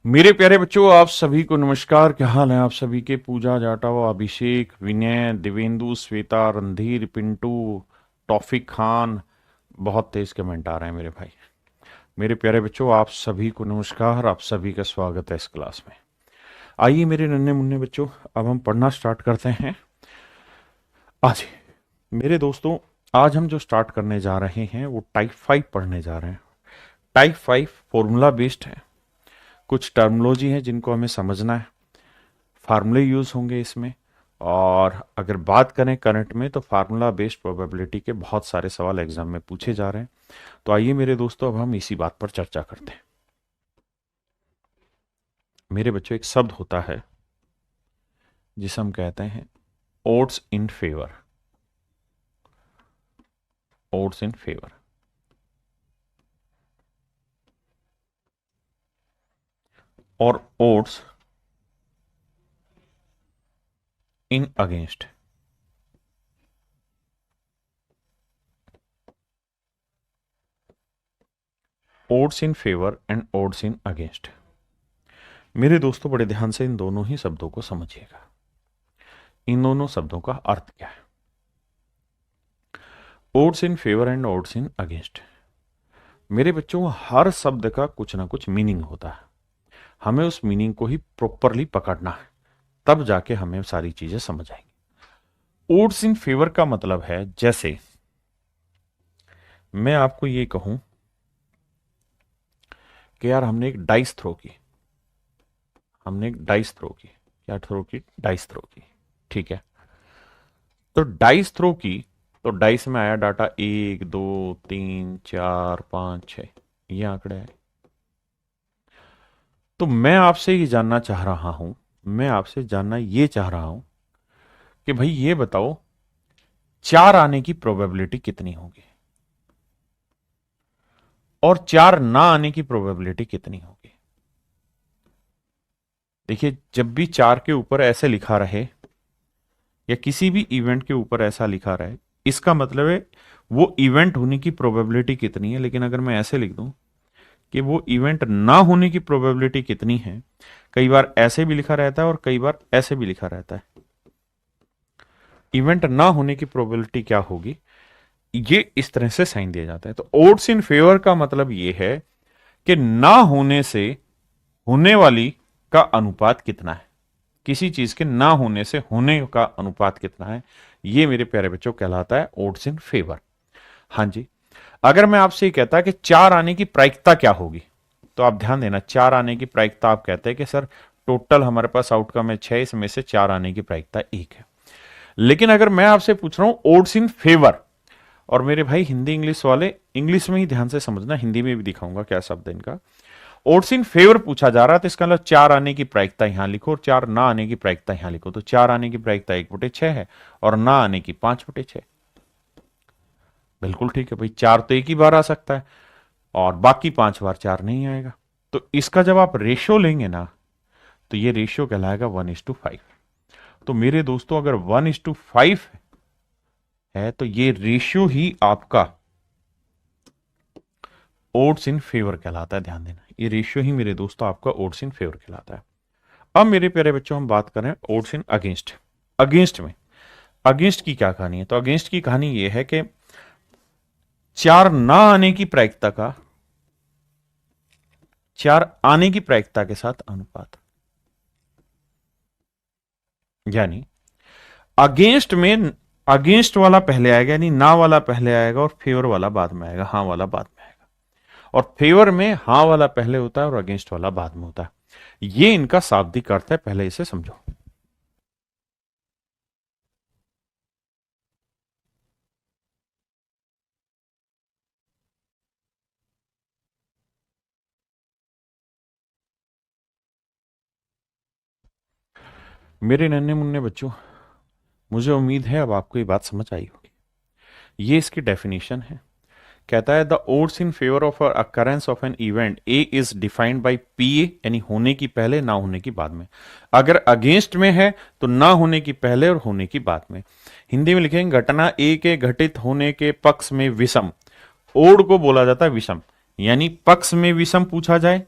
मेरे प्यारे बच्चों, आप सभी को नमस्कार। क्या हाल है आप सभी के? पूजा जाटव, अभिषेक, विनय, दिवेंदु, श्वेता, रणधीर, पिंटू, तौफिक खान। बहुत तेज कमेंट आ रहे हैं मेरे भाई। मेरे प्यारे बच्चों, आप सभी को नमस्कार। आप सभी का स्वागत है इस क्लास में। आइए मेरे नन्हे मुन्ने बच्चों, अब हम पढ़ना स्टार्ट करते हैं आज। मेरे दोस्तों, आज हम जो स्टार्ट करने जा रहे हैं वो टाइप 5 पढ़ने जा रहे हैं। टाइप 5 फॉर्मूला बेस्ड है। कुछ टर्मोलॉजी है जिनको हमें समझना है, फार्मूले यूज होंगे इसमें। और अगर बात करें करंट में, तो फार्मूला बेस्ड प्रोबेबिलिटी के बहुत सारे सवाल एग्जाम में पूछे जा रहे हैं। तो आइए मेरे दोस्तों, अब हम इसी बात पर चर्चा करते हैं। मेरे बच्चों, एक शब्द होता है जिसे हम कहते हैं odds in favour. Odds in favour और odds in against. Odds in favour and odds in against. मेरे दोस्तों, बड़े ध्यान से इन दोनों ही शब्दों को समझिएगा। इन दोनों शब्दों का अर्थ क्या है? Odds in favour and odds in against. मेरे बच्चों, हर शब्द का कुछ ना कुछ मीनिंग होता है। हमें उस मीनिंग को ही प्रॉपरली पकड़ना है, तब जाके हमें सारी चीजें समझ आएंगी। ओड्स इन फेवर का मतलब है, जैसे मैं आपको ये कहूं कि यार हमने एक डाइस थ्रो की। हमने एक डाइस थ्रो की। क्या थ्रो की? डाइस थ्रो की। ठीक है। तो डाइस थ्रो की, तो डाइस में आया डाटा 1 2 3 4 5 6, ये आंकड़े हैं। तो मैं आपसे ये जानना चाह रहा हूं, मैं आपसे जानना ये चाह रहा हूं कि भाई ये बताओ, 4 आने की प्रोबेबिलिटी कितनी होगी और 4 ना आने की प्रोबेबिलिटी कितनी होगी? देखिए, जब भी 4 के ऊपर ऐसे लिखा रहे या किसी भी इवेंट के ऊपर ऐसा लिखा रहे, इसका मतलब है वो इवेंट होने की प्रोबेबिलिटी कितनी है। लेकिन अगर मैं ऐसे लिख दूं कि वो इवेंट ना होने की प्रोबेबिलिटी कितनी है, कई बार ऐसे भी लिखा रहता है और कई बार ऐसे भी लिखा रहता है। इवेंट ना होने की प्रोबेबिलिटी क्या होगी, ये इस तरह से साइन दिया जाता है। तो ओड्स इन फेवर का मतलब ये है कि ना होने से होने वाली का अनुपात कितना है। किसी चीज के ना होने से होने का अनुपात कितना है, ये मेरे प्यारे बच्चों कहलाता है ओड्स इन फेवर। हाँ जी। अगर मैं आपसे ये कहता कि 4 आने की प्रायिकता क्या होगी, तो आप ध्यान देना, 4 आने की प्रायिकता, आप कहते हैं कि सर टोटल हमारे पास आउटकम है 6, इसमें से 4 आने की प्रायिकता 1 है। लेकिन अगर मैं आपसे पूछ रहा हूं ओड्स इन फेवर, और मेरे भाई हिंदी इंग्लिश वाले इंग्लिश में ही ध्यान से समझना, हिंदी में भी दिखाऊंगा क्या शब्द है इनका। ओड्स इन फेवर पूछा जा रहा है, तो इसका मतलब 4 आने की प्रायिकता यहां लिखो और 4 ना आने की प्रायिकता यहां लिखो। तो 4 आने की प्रायिकता 1/6 है और ना आने की 5/6। बिल्कुल ठीक है भाई, 4 तो एक ही बार आ सकता है और बाकी 5 बार 4 नहीं आएगा। तो इसका जब आप रेशियो लेंगे ना, तो ये रेशियो कहलाएगा 1:5। तो मेरे दोस्तों, अगर 1:5 है तो ये रेशियो ही आपका ओड्स इन फेवर कहलाता है। ध्यान देना, ये रेशियो ही मेरे दोस्तों आपका ओड्स इन फेवर कहलाता है। अब मेरे प्यारे बच्चों, हम बात करें ओड्स इन अगेंस्ट। अगेंस्ट में, अगेंस्ट की क्या कहानी है? तो अगेंस्ट की कहानी यह है कि 4 ना आने की प्रायिकता का 4 आने की प्रायिकता के साथ अनुपात। यानी अगेंस्ट में अगेंस्ट वाला पहले आएगा, यानी ना वाला पहले आएगा और फेवर वाला बाद में आएगा, हाँ वाला बाद में आएगा। और फेवर में हाँ वाला पहले होता है और अगेंस्ट वाला बाद में होता है। ये इनका शाब्दिक अर्थ है, पहले इसे समझो। मेरे नन्हे मुन्ने बच्चों, मुझे उम्मीद है अब आपको ये बात समझ आई होगी। ये इसकी डेफिनेशन है। कहता है the odds in favour of occurrence of an event A is defined by P A, यानी होने की पहले ना होने की बाद में। अगर अगेंस्ट में है तो ना होने की पहले और होने की बाद में। हिंदी में लिखेंगे घटना ए के घटित होने के पक्ष में विषम। ओड को बोला जाता है विषम, यानी पक्ष में विषम पूछा जाए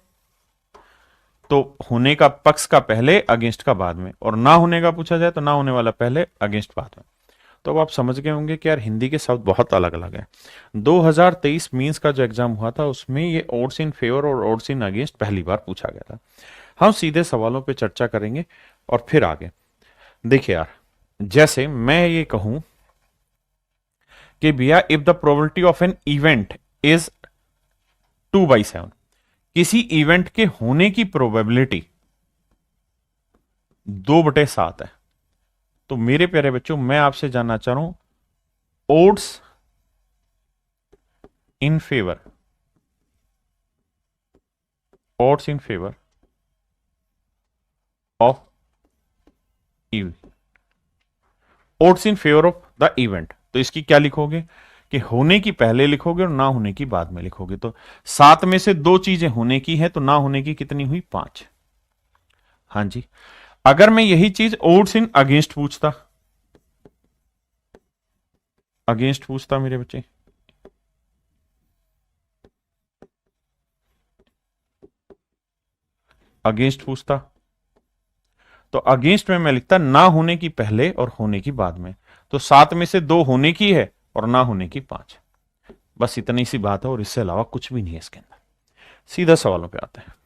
तो होने का पक्ष का पहले, अगेंस्ट का बाद में, और ना होने का पूछा जाए तो ना होने वाला पहले, अगेंस्ट बाद में। तो अब आप समझ गए होंगे कि यार हिंदी के शब्द बहुत अलग अलग हैं। 2023 मींस का जो एग्जाम हुआ था उसमें ये ओड्स इन फेवर और ओड्स इन अगेंस्ट पहली बार पूछा गया था। हम सीधे सवालों पे चर्चा करेंगे और फिर आगे। देखिए यार, जैसे मैं ये कहूं कि भैया if the probability of an event is 2/7, किसी इवेंट के होने की प्रोबेबिलिटी 2/7 है, तो मेरे प्यारे बच्चों मैं आपसे जानना चाह रहा हूं odds in favour, odds in favor of odds in favor of the event, तो इसकी क्या लिखोगे कि होने की पहले लिखोगे और ना होने की बाद में लिखोगे। तो 7 में से 2 चीजें होने की है, तो ना होने की कितनी हुई? 5। हाँ जी, अगर मैं यही चीज odds in अगेंस्ट पूछता, अगेंस्ट पूछता मेरे बच्चे, अगेंस्ट पूछता, तो अगेंस्ट में मैं लिखता ना होने की पहले और होने की बाद में। तो 7 में से 2 होने की है और ना होने की 5। बस इतनी सी बात है और इससे अलावा कुछ भी नहीं है इसके अंदर। सीधा सवालों पे आते हैं।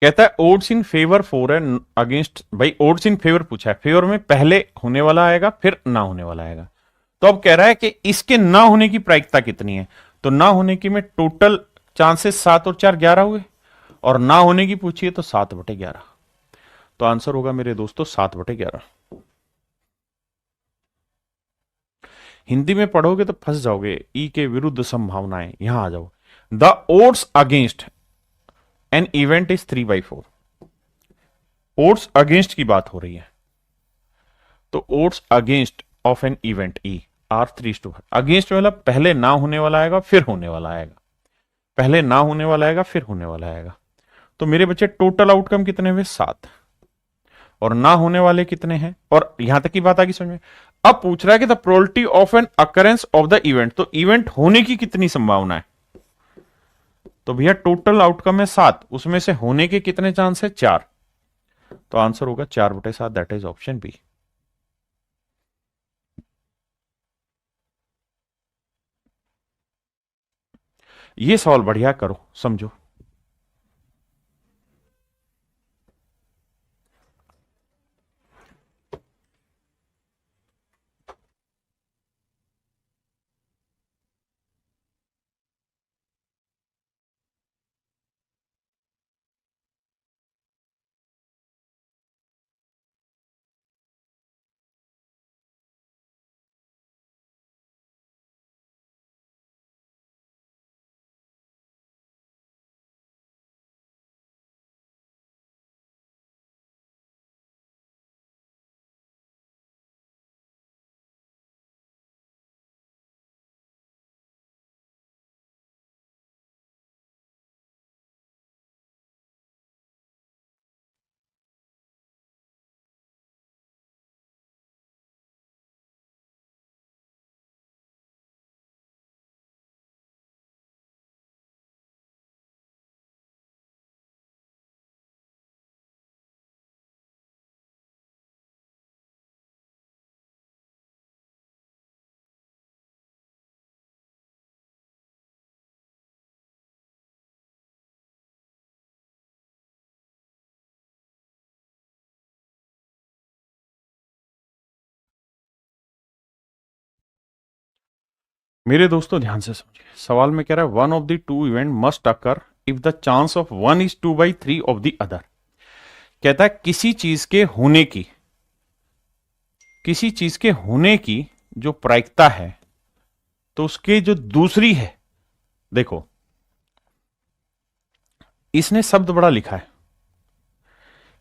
कहता है ओड्स इन फेवर 4 है अगेंस्ट, भाई ओड्स इन फेवर पूछा है, फेवर में पहले होने वाला आएगा फिर ना होने वाला आएगा। तो अब कह रहा है कि इसके ना होने की प्रायिकता कितनी है, तो ना होने की में टोटल चांसेस 7 और 4 11 हुए, और ना होने की पूछिए तो 7/11। तो आंसर होगा मेरे दोस्तों 7/11। हिंदी में पढ़ोगे तो फंस जाओगे, ई के विरुद्ध संभावनाएं, यहां आ जाओ। The odds against an event is 3/4। Odds against की बात हो रही है, तो odds against of an event E R 3:1। Against मतलब पहले ना होने वाला आएगा फिर होने वाला आएगा, पहले ना होने वाला आएगा फिर होने वाला आएगा। तो मेरे बच्चे टोटल आउटकम कितने हुए? 7, और ना होने वाले कितने हैं, और यहां तक की बात आ गई समझ में। अब पूछ रहा है कि the probability of an occurrence of the event, तो इवेंट होने की कितनी संभावना है। तो भैया टोटल आउटकम है 7, उसमें से होने के कितने चांस है? 4। तो आंसर होगा 4/7, दैट इज ऑप्शन बी। ये सवाल बढ़िया करो, समझो। मेरे दोस्तों ध्यान से समझिए, सवाल में कह रहा है one of the two event must occur if the chance of one is 2/3 of the other. कहता है किसी चीज के होने की, किसी चीज के होने की जो प्रायिकता है, तो उसके जो दूसरी है देखो, इसने शब्द बड़ा लिखा है,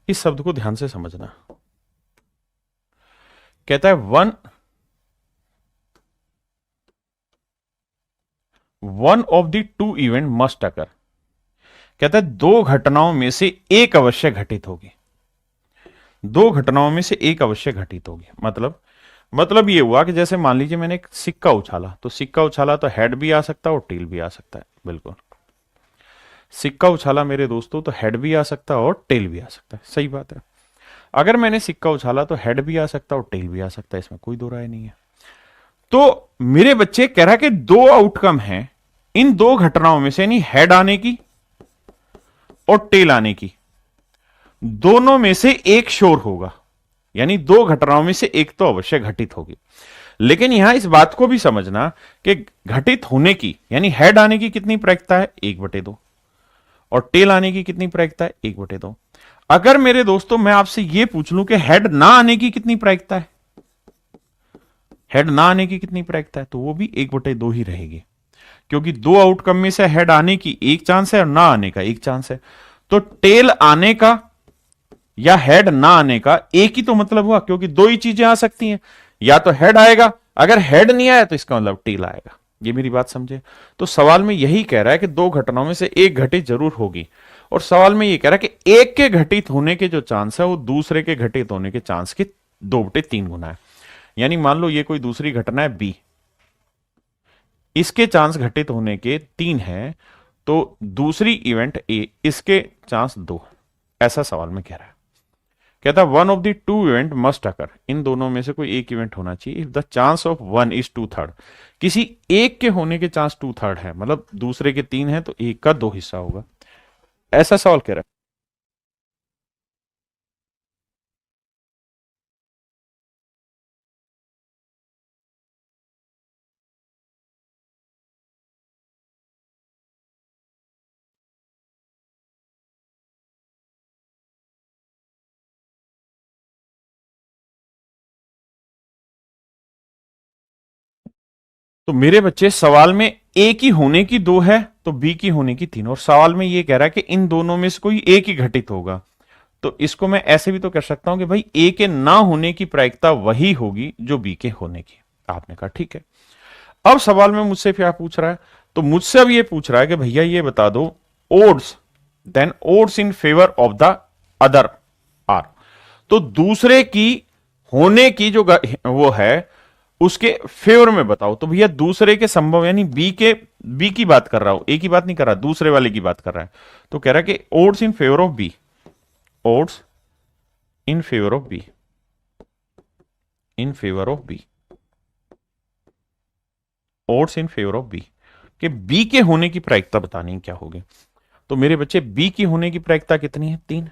इस शब्द को ध्यान से समझना। कहता है one of the two event must occur. कहता है दो घटनाओं में से एक अवश्य घटित होगी, दो घटनाओं में से एक अवश्य घटित होगी। मतलब ये हुआ कि जैसे मान लीजिए मैंने एक सिक्का उछाला, तो सिक्का उछाला तो हेड भी आ सकता है और टेल भी आ सकता है। बिल्कुल, सिक्का उछाला मेरे दोस्तों तो हेड भी आ सकता है और टेल भी आ सकता है, सही बात है। अगर मैंने सिक्का उछाला तो हेड भी आ सकता है और टेल भी आ सकता है, इसमें कोई दो राय नहीं है। तो मेरे बच्चे कह रहा कि दो आउटकम हैं इन दो घटनाओं में से, यानी हेड आने की और टेल आने की, दोनों में से एक श्योर होगा, यानी दो घटनाओं में से एक तो अवश्य घटित होगी। लेकिन यहां इस बात को भी समझना कि घटित होने की यानी हेड आने की कितनी प्रायिकता है, 1/2, और टेल आने की कितनी प्रायिकता है, 1/2। अगर मेरे दोस्तों मैं आपसे यह पूछ लूं कि हेड ना आने की कितनी प्रायिकता है, हेड ना आने की कितनी प्रायिकता है, तो वो भी 1/2 ही रहेगी, क्योंकि दो आउटकम में से हेड आने की एक चांस है और ना आने का एक चांस है। तो टेल आने का या हेड ना आने का एक ही तो मतलब हुआ, क्योंकि दो ही चीजें आ सकती हैं, या तो हेड आएगा, अगर हेड नहीं आया तो इसका मतलब टेल आएगा। ये मेरी बात समझे। तो सवाल में यही कह रहा है कि दो घटनाओं में से एक घटित जरूर होगी, और सवाल में ये कह रहा है कि एक के घटित होने के जो चांस है वो दूसरे के घटित होने के चांस के 2/3 गुना है। यानी मान लो ये कोई दूसरी घटना है बी, इसके चांस घटित होने के 3 है, तो दूसरी इवेंट ए, इसके चांस 2। ऐसा सवाल में कह रहा है। कहता one of the two event must occur, इन दोनों में से कोई एक इवेंट होना चाहिए। If the chance of one is 2/3, किसी एक के होने के चांस 2/3 है, मतलब दूसरे के 3 है तो एक का 2 हिस्सा होगा। ऐसा सवाल कह रहा है। तो मेरे बच्चे सवाल में ए की होने की 2 है तो बी की होने की 3, और सवाल में ये कह रहा है कि इन दोनों में से कोई एक ही घटित होगा। तो इसको मैं ऐसे भी तो कर सकता हूं कि भाई ए के ना होने की प्रायिकता वही होगी जो बी के होने की। आपने कहा ठीक है। अब सवाल में मुझसे क्या पूछ रहा है, तो मुझसे अब ये पूछ रहा है कि भैया ये बता दो odds, then odds in favour of the other are. तो दूसरे की होने की जो वो है उसके फेवर में बताओ। तो भैया दूसरे के संभव यानी बी की बात कर रहा हूं, ए की बात नहीं कर रहा, दूसरे वाले की बात कर रहा है। तो कह रहा है कि odds in favour of B, odds in favour of B, in favour of B, odds in favour of B, कि बी के होने की प्रायिकता बतानी क्या होगी। तो मेरे बच्चे बी की होने की प्रायिकता कितनी है, 3।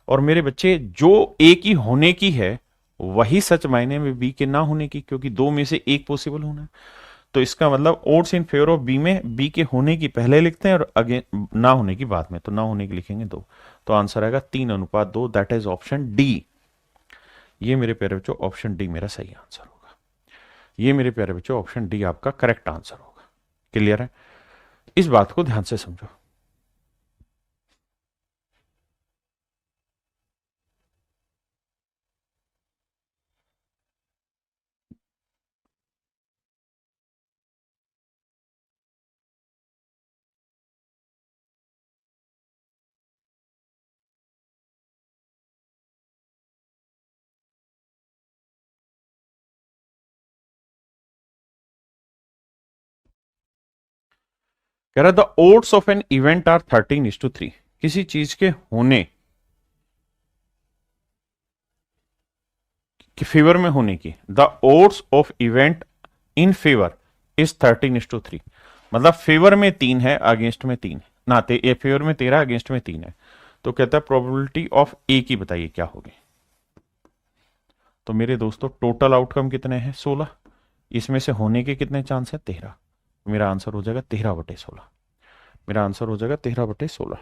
और मेरे बच्चे जो ए की होने की है वही सच मायने में बी के ना होने की, क्योंकि दो में से एक पॉसिबल होना है। तो इसका मतलब odds in favour of B में बी के होने की पहले लिखते हैं और अगेन ना होने की बाद में, तो ना होने की लिखेंगे 2। तो आंसर आएगा 3:2, दैट इज ऑप्शन डी। ये मेरे प्यारे बच्चों ऑप्शन डी मेरा सही आंसर होगा। ये मेरे प्यारे बच्चों ऑप्शन डी आपका करेक्ट आंसर होगा। क्लियर है, इस बात को ध्यान से समझो। कह रहा the odds of an event are 13:3। किसी चीज के होने की फेवर में होने की, the odds of event in favour is 13:3। मतलब फेवर में 3 है, अगेंस्ट में 3 ना, फेवर में 13, अगेंस्ट में 3 है। तो कहता है प्रोबेबिलिटी ऑफ ए की बताइए क्या होगी। तो मेरे दोस्तों टोटल आउटकम कितने हैं, 16। इसमें से होने के कितने चांस है, 13। मेरा आंसर हो जाएगा 13/16। मेरा आंसर हो जाएगा 13/16।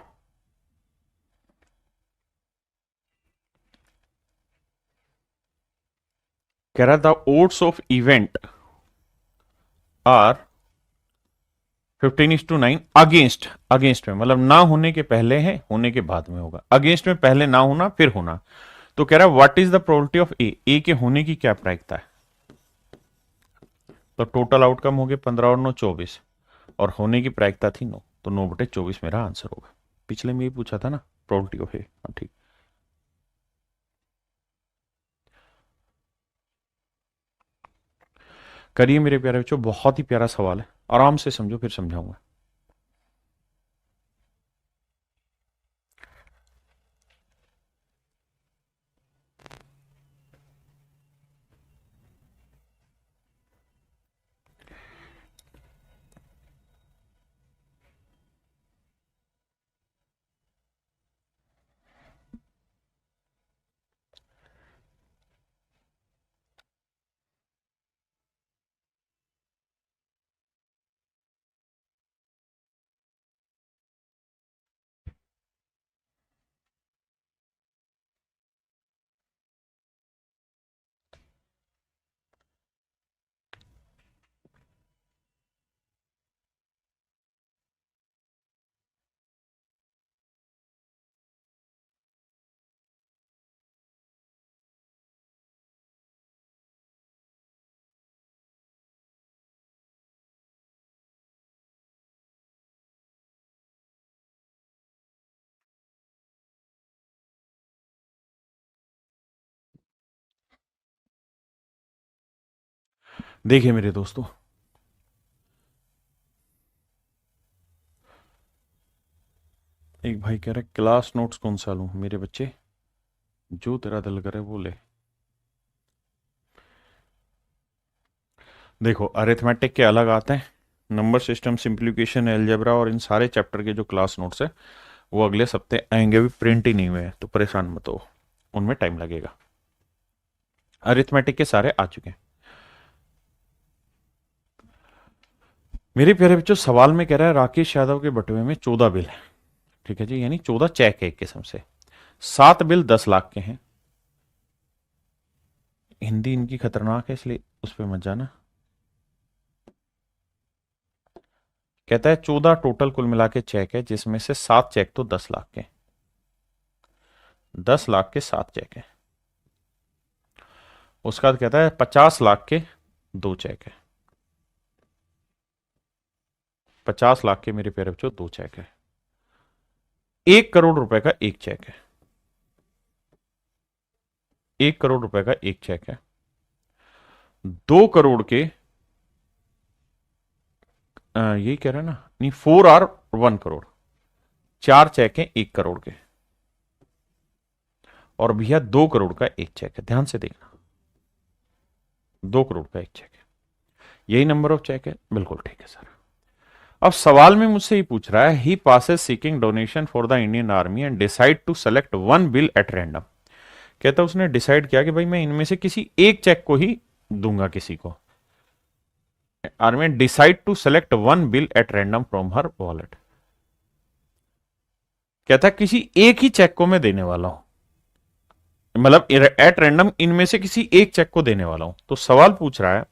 कह रहा the odds of event are 15:9 against, against में मतलब ना होने के पहले है, होने के बाद में होगा। अगेंस्ट में पहले ना होना फिर होना। तो कह रहा है what is the probability of A के होने की क्या प्रायिकता है। तो टोटल आउटकम हो गए 15 और 9 24, और होने की प्रायिकता थी 9, तो 9/24 मेरा आंसर होगा। पिछले में ही पूछा था ना प्रोबेबिलिटी ऑफ ए। ठीक, करिए मेरे प्यारे बच्चों, बहुत ही प्यारा सवाल है, आराम से समझो फिर समझाऊंगा। देखिए मेरे दोस्तों, एक भाई कह रहा है क्लास नोट्स कौन सा लूं। मेरे बच्चे, जो तेरा दिल करे वो ले। देखो अरिथमेटिक के अलग आते हैं, नंबर सिस्टम, सिंप्लीफिकेशन, अलजेब्रा और इन सारे चैप्टर के जो क्लास नोट्स है वो अगले सप्ते आएंगे, भी प्रिंट ही नहीं हुए हैं, तो परेशान मत हो, उनमें टाइम लगेगा। अरिथमेटिक के सारे आ चुके हैं। मेरे प्यारे बच्चों, सवाल में कह रहा है राकेश यादव के बटुए में 14 बिल है। ठीक है जी, यानी 14 चेक है एक किस्म से। 7 बिल 10 लाख के हैं। हिंदी इनकी खतरनाक है इसलिए उस पर मत जाना। कहता है 14 टोटल कुल मिला के चेक है, जिसमें से 7 चेक तो 10 लाख के, 10 लाख के 7 चेक है। उसका बाद कहता है 50 लाख के 2 चेक है। 50 लाख के मेरे प्यारे बच्चों 2 चेक है। 1 करोड़ रुपए का एक चेक है। 1 करोड़ रुपए का एक चेक है। 2 करोड़ के यही कह रहा है ना, नहीं 4 और 1 करोड़, 4 चेक है 1 करोड़ के। और भैया 2 करोड़ का एक चेक है, ध्यान से देखना, 2 करोड़ का एक चेक है। यही नंबर ऑफ चेक है, बिल्कुल ठीक है सर। अब सवाल में मुझसे ही पूछ रहा है he passes seeking donation for the Indian army and decide to select one bill at random. कहता उसने डिसाइड किया कि भाई मैं इनमें से किसी एक चेक को ही दूंगा किसी को। Army decide to select one bill at random from her wallet. कहता किसी एक ही चेक को मैं देने वाला हूं, मतलब एट रैंडम इनमें से किसी एक चेक को देने वाला हूं। तो सवाल पूछ रहा है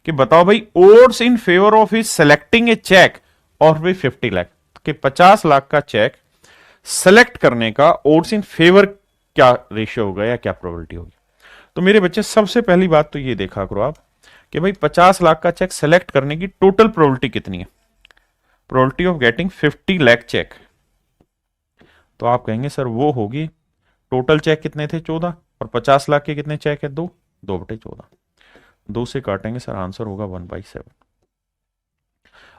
कि बताओ भाई odds in favour of his selecting a cheque और भी 50 लाख, कि 50 लाख का चेक सेलेक्ट करने का ओड्स इन फेवर क्या रेशियो होगा या क्या प्रोबेबिलिटी होगी। तो मेरे बच्चे सबसे पहली बात तो ये देखा करो आप कि भाई 50 लाख का चेक सेलेक्ट करने की टोटल प्रोबेबिलिटी कितनी है। Probability of getting 50 lakh cheque, तो आप कहेंगे सर वो होगी, टोटल चेक कितने थे 14, और 50 लाख के कितने चेक है 2, 2/14, 2 से काटेंगे सर, आंसर होगा 1/7।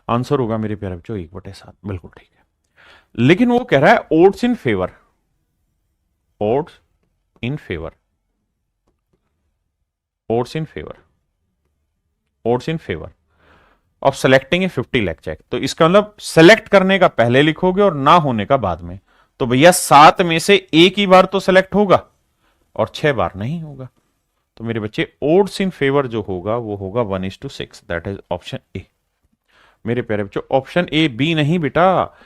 आंसर होगा मेरे प्यारे बच्चों 1/7, बिल्कुल ठीक है। लेकिन वो कह रहा है odds in favour, odds in favour, odds in favour, odds in favour of selecting a 50 lakh cheque. तो इसका मतलब सेलेक्ट करने का पहले लिखोगे और ना होने का बाद में। तो भैया 7 में से एक ही बार तो सेलेक्ट होगा और 6 बार नहीं होगा। तो मेरे बच्चे ओड्स इन फेवर जो होगा वो होगा 1:6, दैट इज ऑप्शन ए। मेरे प्यारे बच्चों ऑप्शन ए, बी नहीं बेटा।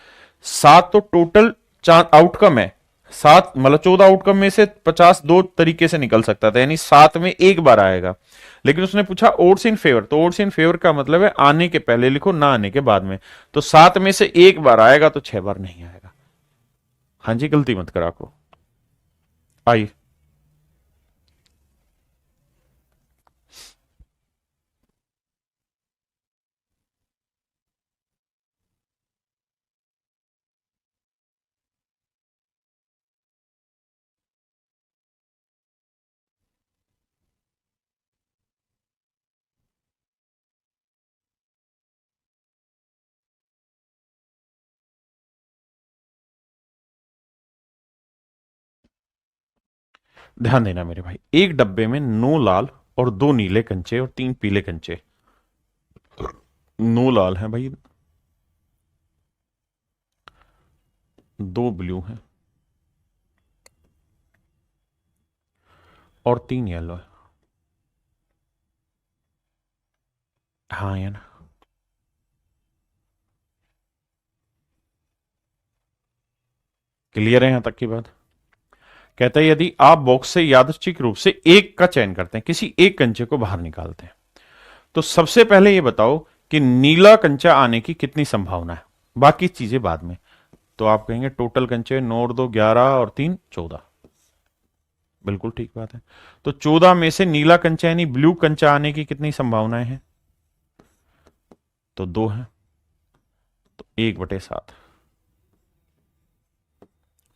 7 तो टोटल आउटकम है, सात मतलब 14 आउटकम में से 50 दो तरीके से निकल सकता था, यानी 7 में एक बार आएगा। लेकिन उसने पूछा ओड्स इन फेवर, तो ओड्स इन फेवर का मतलब है आने के पहले लिखो, ना आने के बाद में। तो 7 में से एक बार आएगा, तो 6 बार नहीं आएगा। हाँ जी, गलती मत करा को। आई। ध्यान देना मेरे भाई, एक डब्बे में 9 लाल और 2 नीले कंचे और 3 पीले कंचे। 9 लाल हैं भाई, 2 ब्लू हैं और 3 येलो है। हाँ या ना? क्लियर है यहां तक की बात? कहता है यदि आप बॉक्स से यादृच्छिक रूप से एक का चयन करते हैं, किसी एक कंचे को बाहर निकालते हैं, तो सबसे पहले ये बताओ कि नीला कंचा आने की कितनी संभावना है, बाकी चीजें बाद में। तो आप कहेंगे टोटल कंचे 9 और 2 11 और 3 14। बिल्कुल ठीक बात है। तो 14 में से नीला कंचा यानी ब्लू कंचा आने की कितनी संभावनाएं हैं? तो 2 है, तो 1/7।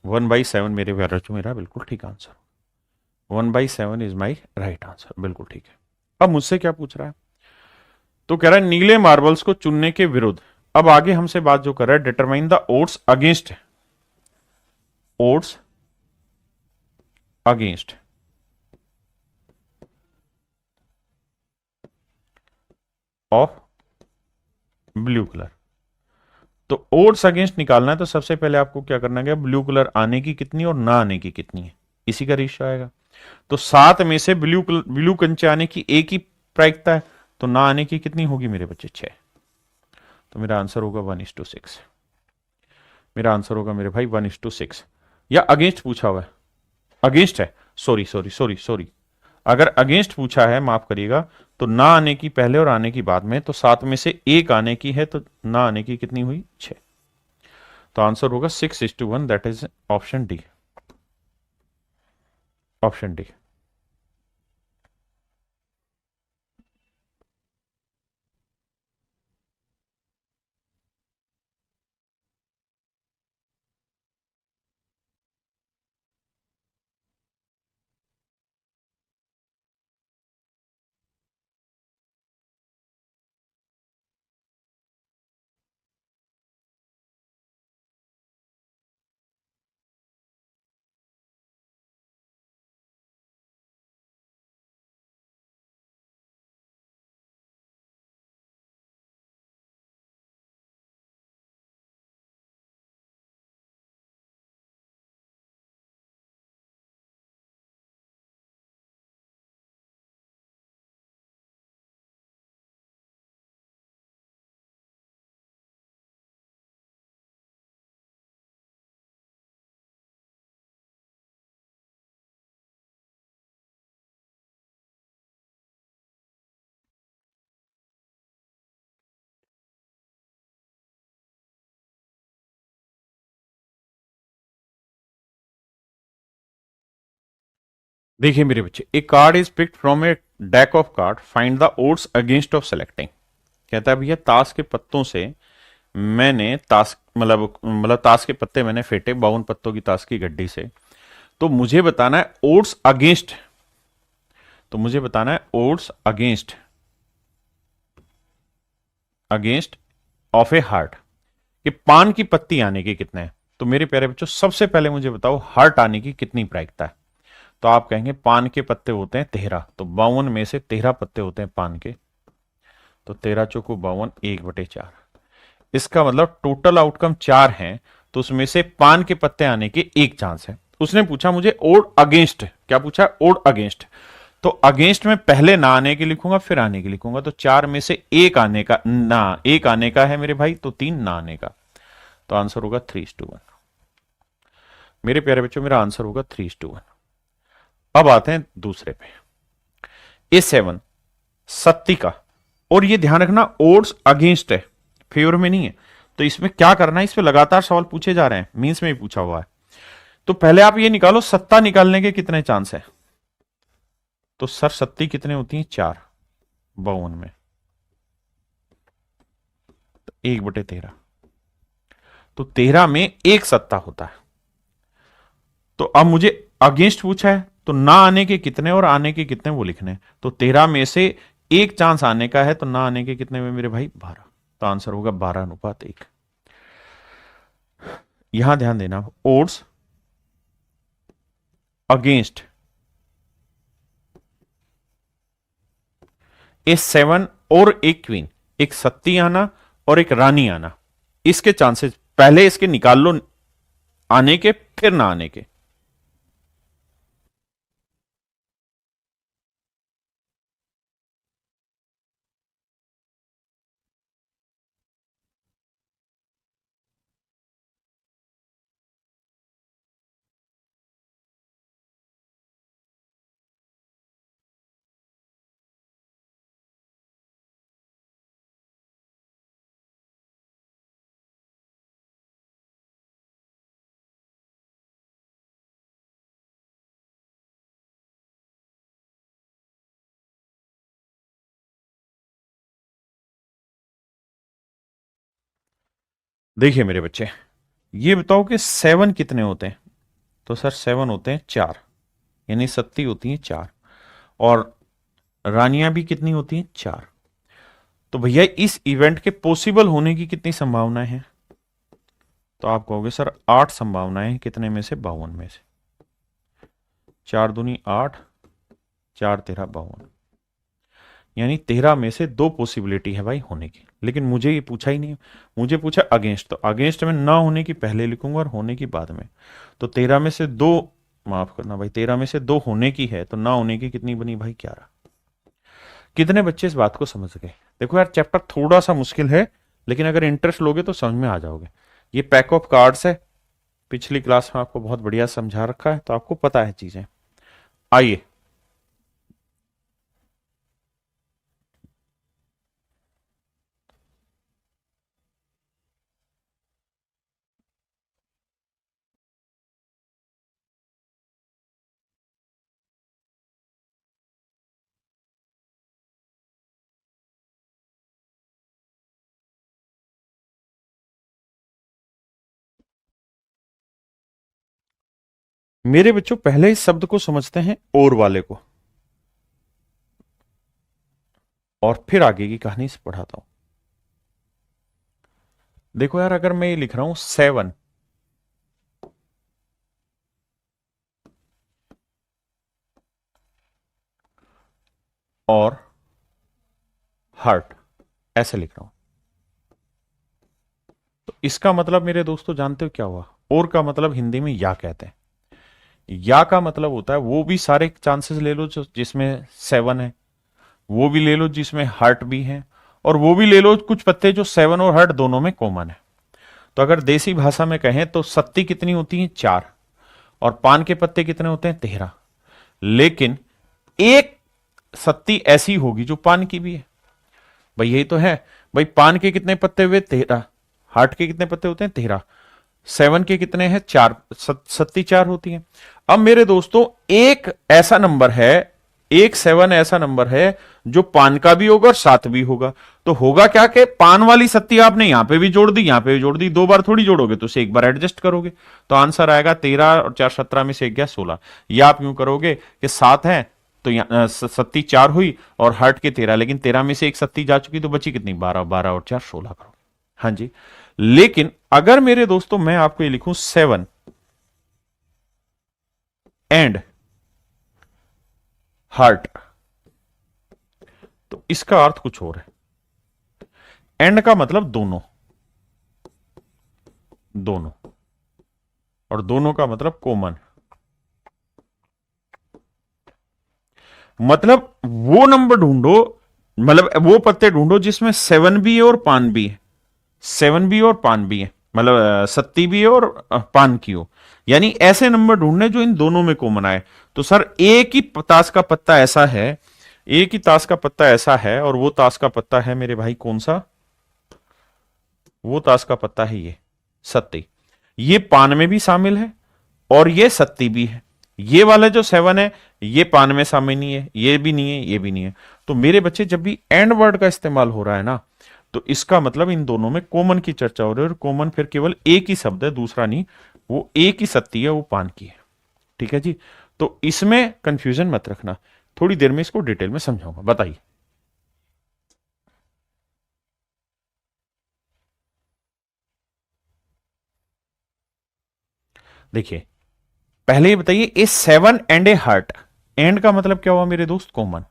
1/7 मेरे प्यारे, मेरा बिल्कुल ठीक answer. 1/7 is my right answer, बिल्कुल ठीक है। अब मुझसे क्या पूछ रहा है? तो कह रहा है नीले मार्बल्स को चुनने के विरुद्ध। अब आगे हमसे बात जो कर रहा है, determine the odds against, odds against of blue colour. तो ओड्स अगेंस्ट निकालना है, तो सबसे पहले आपको क्या करना है, ब्लू कलर आने की कितनी और ना आने की कितनी है, इसी का रेशियो आएगा। तो 7 में से ब्लू कंचे आने की एक ही प्रायिकता है, तो ना आने की कितनी होगी मेरे बच्चे? 6। तो मेरा आंसर होगा 1:6। मेरा आंसर होगा मेरे भाई 1:6। या अगेंस्ट पूछा हुआ है, अगेंस्ट है, सॉरी सॉरी सॉरी सॉरी। अगर अगेंस्ट पूछा है, माफ करिएगा, तो ना आने की पहले और आने की बाद में, तो 7 में से एक आने की है, तो ना आने की कितनी हुई? 6। तो आंसर होगा 6:1, that is option D. Option D. देखिए मेरे बच्चे, a card is picked from a deck of card, find the odds against of selecting. कहता है भैया ताश के पत्तों से मैंने ताश मतलब ताश के पत्ते मैंने फेंटे, 52 पत्तों की ताश की गड्डी से। तो मुझे बताना है ओड्स अगेंस्ट, तो मुझे बताना है odds against, against of A heart, कि पान की पत्ती आने के कितने हैं। तो मेरे प्यारे बच्चों, सबसे पहले मुझे बताओ हार्ट आने की कितनी प्रायिकता है। तो आप कहेंगे पान के पत्ते होते हैं 13, तो 52 में से 13 पत्ते होते हैं पान के, तो 13 चौको 52, 1/4। इसका मतलब टोटल आउटकम 4 हैं, तो उसमें से पान के पत्ते आने के एक चांस है। उसने पूछा मुझे ओड अगेंस्ट, क्या पूछा? Odd against. तो अगेंस्ट में पहले ना आने की लिखूंगा, फिर आने की लिखूंगा, तो 4 में से एक आने का, ना एक आने का है मेरे भाई, तो 3 ना आने का। तो आंसर होगा 3:1। मेरे प्यारे बच्चों मेरा आंसर होगा 3:1। अब आते हैं दूसरे पे। A7 सत्ती का, और ये ध्यान रखना ओड्स अगेंस्ट है, फेवर में नहीं है। तो इसमें क्या करना है, इस पे लगातार सवाल पूछे जा रहे हैं, मींस में भी पूछा हुआ है। तो पहले आप ये निकालो सत्ता निकालने के कितने चांस है। तो सर सत्ती कितने होती है, 4 52 में, तो 1/13, तो 13 में एक सत्ता होता है। तो अब मुझे अगेंस्ट पूछा है, तो ना आने के कितने और आने के कितने वो लिखने हैं। तो 13 में से एक चांस आने का है, तो ना आने के कितने में मेरे भाई, 12। तो आंसर होगा 12:1। यहां ध्यान देना, ओड्स अगेंस्ट A7 और एक क्वीन, एक सत्ती आना और एक रानी आना, इसके चांसेस पहले इसके निकाल लो, आने के फिर ना आने के। देखिए मेरे बच्चे, ये बताओ कि 7 कितने होते हैं। तो सर 7 होते हैं 4, यानी सत्ती होती है 4, और रानियां भी कितनी होती हैं, 4। तो भैया इस इवेंट के पॉसिबल होने की कितनी संभावनाएं हैं। तो आप कहोगे सर 8 संभावनाएं हैं, कितने में से, 52 में से। 4 दूनी 8, 4 13 52, यानी 13 में से 2 पॉसिबिलिटी है भाई होने की। लेकिन मुझे ये पूछा ही नहीं, मुझे पूछा अगेंस्ट, तो अगेंस्ट में ना होने की पहले लिखूंगा और होने की बाद में। तो 13 में से 2, माफ करना भाई, 13 में से 2 होने की है, तो ना होने की कितनी बनी भाई, 11। कितने बच्चे इस बात को समझ गए। देखो यार चैप्टर थोड़ा सा मुश्किल है, लेकिन अगर इंटरेस्ट लोगे तो समझ में आ जाओगे। ये पैक ऑफ कार्ड्स है, पिछली क्लास में आपको बहुत बढ़िया समझा रखा है, तो आपको पता है चीजें। आइए मेरे बच्चों, पहले इस शब्द को समझते हैं और वाले को, और फिर आगे की कहानी से पढ़ाता हूं। देखो यार, अगर मैं ये लिख रहा हूं 7 और हार्ट, ऐसे लिख रहा हूं, तो इसका मतलब मेरे दोस्तों जानते हो क्या हुआ। और का मतलब हिंदी में या कहते हैं। या का मतलब होता है वो भी सारे चांसेस ले लो जो जिसमें 7 है, वो भी ले लो जिसमें हार्ट भी है, और वो भी ले लो कुछ पत्ते जो 7 और हार्ट दोनों में कॉमन है। तो अगर देसी भाषा में कहें तो सत्ती कितनी होती है, 4, और पान के पत्ते कितने होते हैं, 13। लेकिन एक सत्ती ऐसी होगी जो पान की भी है। भाई यही तो है, भाई पान के कितने पत्ते हुए, 13। हार्ट के कितने पत्ते होते हैं, 13। 7 के कितने हैं, 4, सत्ती 4 होती है। अब मेरे दोस्तों एक ऐसा नंबर है, एक 7 ऐसा नंबर है जो पान का भी होगा और 7 भी होगा। तो होगा क्या कि पान वाली सत्ती आपने यहां पे भी जोड़ दी, यहां पे भी जोड़ दी, 2 बार थोड़ी जोड़ोगे, तो उसे एक बार एडजस्ट करोगे। तो आंसर आएगा 13 और 4 17 में से 1 गया 16। या आप यूं करोगे कि 7 है तो सत्ती 4 हुई और हार्ट के 13, लेकिन 13 में से एक सत्ती जा चुकी, तो बची कितनी, 12, 12 और 4 16 करो। हाँ जी। लेकिन अगर मेरे दोस्तों मैं आपको ये लिखूं 7 एंड हार्ट, तो इसका अर्थ कुछ और है। एंड का मतलब दोनों, दोनों, और दोनों का मतलब कॉमन। मतलब वो नंबर ढूंढो, मतलब वो पत्ते ढूंढो जिसमें 7 भी है और पान भी है, 7 भी और पान भी है। मतलब सत्ती भी हो और पान की हो, यानी ऐसे नंबर ढूंढने जो इन दोनों में कॉमन आए। तो सर एक ही ताश का पत्ता ऐसा है, एक ही ताश का पत्ता ऐसा है, और वो ताश का पत्ता है मेरे भाई कौन सा? वो ताश का पत्ता है ये सत्ती। ये पान में भी शामिल है और ये सत्ती भी है। ये वाला जो 7 है ये पान में शामिल नहीं है, ये भी नहीं है, ये भी नहीं है। तो मेरे बच्चे जब भी एंड वर्ड का इस्तेमाल हो रहा है ना, तो इसका मतलब इन दोनों में कॉमन की चर्चा हो रही है, और कॉमन फिर केवल एक ही शब्द है, दूसरा नहीं। वो एक ही सत्ती है, वो पान की है। ठीक है जी। तो इसमें कंफ्यूजन मत रखना, थोड़ी देर में इसको डिटेल में समझाऊंगा। बताइए। देखिए, पहले ये बताइए, ए 7 एंड ए हार्ट, एंड का मतलब क्या हुआ मेरे दोस्त? कॉमन।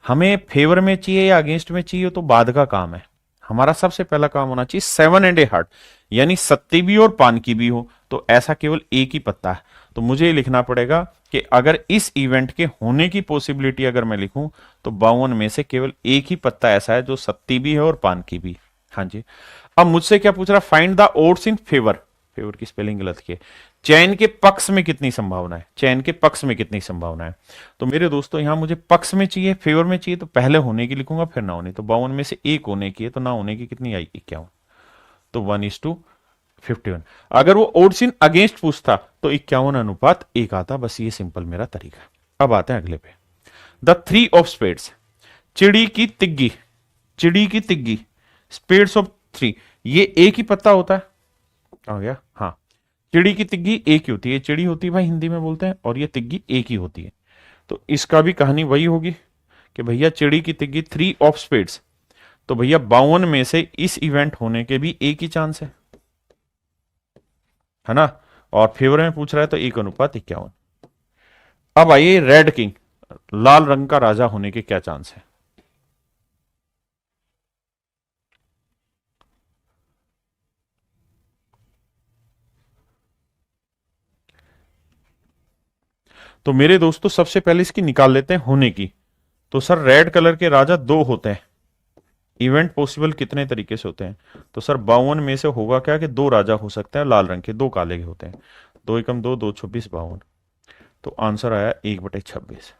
हमें फेवर में चाहिए या अगेंस्ट में चाहिए तो बाद का काम है। हमारा सबसे पहला काम होना चाहिए 7 एंड ए हार्ट, यानी सत्ती भी और पान की भी हो। तो ऐसा केवल एक ही पत्ता है। तो मुझे लिखना पड़ेगा कि अगर इस इवेंट के होने की पॉसिबिलिटी अगर मैं लिखूं, तो 52 में से केवल एक ही पत्ता ऐसा है जो सत्ती भी है और पान की भी। हाँ जी। अब मुझसे क्या पूछ रहा? Find the odds in favour. Favour की स्पेलिंग गलत की है। चयन के पक्ष में कितनी संभावना है? चयन के पक्ष में कितनी संभावना है? तो मेरे दोस्तों यहां मुझे पक्ष में चाहिए, फेवर में चाहिए, तो पहले होने की लिखूंगा फिर ना होने। तो 52 में से एक होने की है, तो ना होने की कितनी आई? 51। तो 1:51। अगर वो ओड्स इन अगेंस्ट पूछता तो 51:1 आता। बस ये सिंपल मेरा तरीका है। अब आते हैं अगले पे। द थ्री ऑफ स्पेड्स, चिड़ी की तिग्गी, चिड़ी की तिग्गी, स्पेड्स ऑफ 3, ये एक ही पत्ता होता है। आ गया? हाँ। चिड़ी की तिग्गी एक ही होती है, चिड़ी होती है भाई हिंदी में बोलते हैं, और ये तिग्गी एक ही होती है। तो इसका भी कहानी वही होगी कि भैया चिड़ी की तिग्गी 3 ऑफ स्पेड्स, तो भैया 52 में से इस इवेंट होने के भी एक ही चांस है ना? और फेवर में पूछ रहा है तो 1:51। अब आइए रेड किंग, लाल रंग का राजा होने के क्या चांस है? तो मेरे दोस्तों सबसे पहले इसकी निकाल लेते हैं होने की। तो सर रेड कलर के राजा दो होते हैं। इवेंट पॉसिबल कितने तरीके से होते हैं? तो सर 52 में से होगा क्या कि दो राजा हो सकते हैं लाल रंग के, दो काले के होते हैं। 2 एकम 2, 2 26 52। तो आंसर आया 1/26।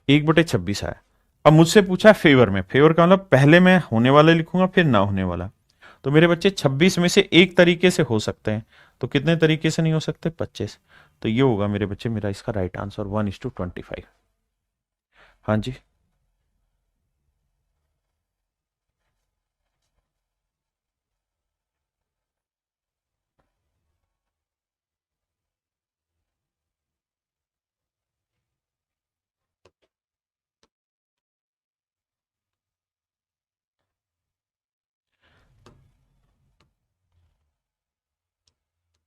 1/26 आया। अब मुझसे पूछा है फेवर में। फेवर का मतलब पहले मैं होने वाला लिखूंगा फिर ना होने वाला। तो मेरे बच्चे 26 में से एक तरीके से हो सकते हैं, तो कितने तरीके से नहीं हो सकते? 25। तो ये होगा मेरे बच्चे मेरा इसका राइट आंसर 1:25। हाँ जी।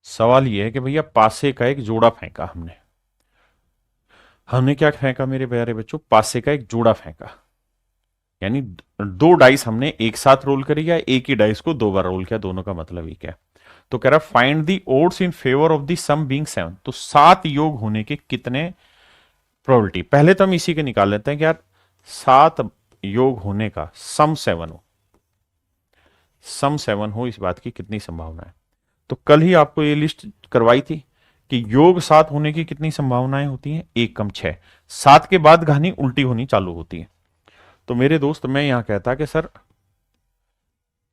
सवाल ये है कि भैया पासे का एक जोड़ा फेंका हमने। हमने क्या फेंका मेरे प्यारे बच्चों? पासे का एक जोड़ा फेंका, यानी दो डाइस हमने एक साथ रोल करी, या एक ही डाइस को दो बार रोल किया, दोनों का मतलब ही क्या है? तो कह रहा find the odds in favour of the sum being 7। तो 7 योग होने के कितने प्रोबेबिलिटी? पहले तो हम इसी के निकाल लेते हैं कि यार 7 योग होने का सम 7 हो, सम 7 हो, इस बात की कितनी संभावना है? तो कल ही आपको ये लिस्ट करवाई थी कि योग 7 होने की कितनी संभावनाएं होती हैं? 1:6। 7 के बाद कहानी उल्टी होनी चालू होती है। तो मेरे दोस्त मैं यहां कहता कि सर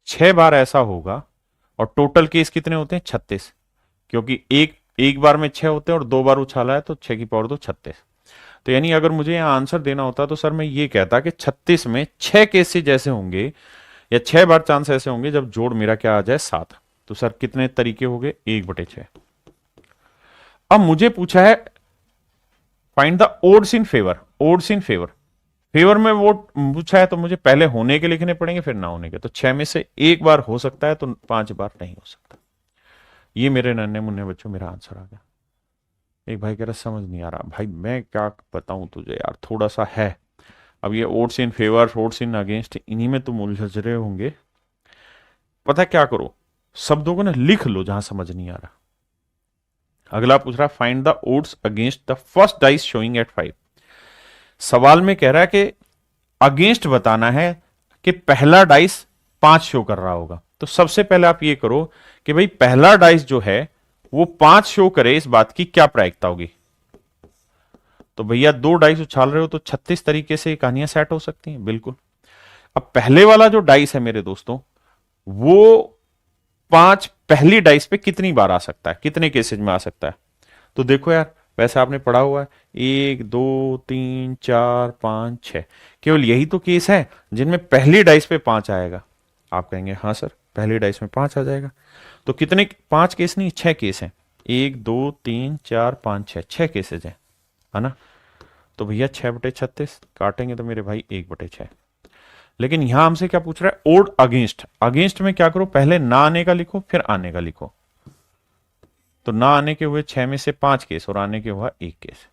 6 बार ऐसा होगा, और टोटल केस कितने होते हैं? 36, क्योंकि एक एक बार में 6 होते हैं और 2 बार उछाला है, तो 6 की पावर 2 36। तो यानी अगर मुझे यहाँ आंसर देना होता तो सर मैं ये कहता कि 36 में 6 केसेज ऐसे होंगे, या 6 बार चांस ऐसे होंगे जब जोड़ मेरा क्या आ जाए 7। तो सर कितने तरीके हो गए? 1/6। अब मुझे पूछा है find the odds in favour. Odds in favour, favour में वो पूछा है, तो मुझे पहले होने के लिखने पड़ेंगे फिर ना होने के। तो 6 में से एक बार हो सकता है, तो 5 बार नहीं हो सकता। ये मेरे नन्हे मुन्ने बच्चों मेरा आंसर आ गया। एक भाई कह रहा समझ नहीं आ रहा। भाई मैं क्या बताऊं तुझे यार, थोड़ा सा है। अब ये odds in favour, odds in against, इन्हीं में तुम उलझ रहे होंगे। पता क्या करो, शब्दों को ना लिख लो जहां समझ नहीं आ रहा। अगला पूछ रहा find the odds against the first dice showing at 5। सवाल में कह रहा है कि अगेंस्ट बताना है कि पहला डाइस 5 शो कर रहा होगा। तो सबसे पहले आप ये करो कि भाई पहला डाइस जो है वो 5 शो करे, इस बात की क्या प्रायिकता होगी। तो भैया 2 डाइस उछाल रहे हो तो 36 तरीके से कहानियां सेट हो सकती हैं, बिल्कुल। अब पहले वाला जो डाइस है मेरे दोस्तों, वो 5 पहली डाइस पे कितनी बार आ सकता है, कितने केसेज में आ सकता है। तो देखो यार, वैसे आपने पढ़ा हुआ है 1 2 3 4 5 6, केवल यही तो केस है जिनमें पहली डाइस पे 5 आएगा। आप कहेंगे हाँ सर, पहली डाइस में 5 आ जाएगा। तो कितने, 5 केस नहीं, 6 केस हैं। 1 2 3 4 5 6, 6 केसेज हैं, है ना। तो भैया 6/36 काटेंगे तो मेरे भाई 1/6। लेकिन यहां हमसे क्या पूछ रहा है, ओड अगेंस्ट। अगेंस्ट में क्या करो, पहले ना आने का लिखो फिर आने का लिखो। तो ना आने के हुए 6 में से 5 केस और आने के हुआ 1 केस।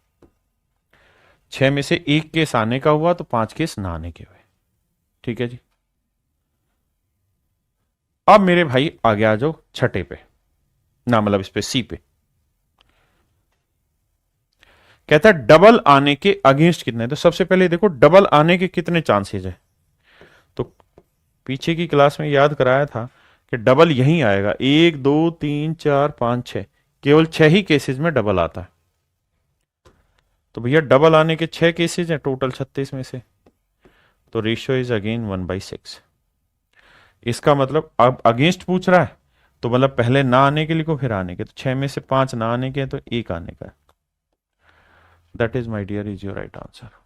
6 में से 1 केस आने का हुआ तो 5 केस ना आने के हुए। ठीक है जी। अब मेरे भाई आगे आ जाओ छठे पे, ना मतलब इस पे सी पे। कहता है डबल आने के अगेंस्ट कितने। तो सबसे पहले देखो डबल आने के कितने चांसेस है। तो पीछे की क्लास में याद कराया था कि डबल यहीं आएगा, 1 2 3 4 5 6, केवल 6 ही केसेस में डबल आता है। तो भैया डबल आने के 6 केसेस हैं टोटल 36 में से। तो रेशियो इज अगेन 1/6। इसका मतलब अब अगेंस्ट पूछ रहा है, तो मतलब पहले ना आने के लिखो फिर आने के। तो 6 में से 5 ना आने के हैं तो 1 आने का है। That is my dear is your right answer.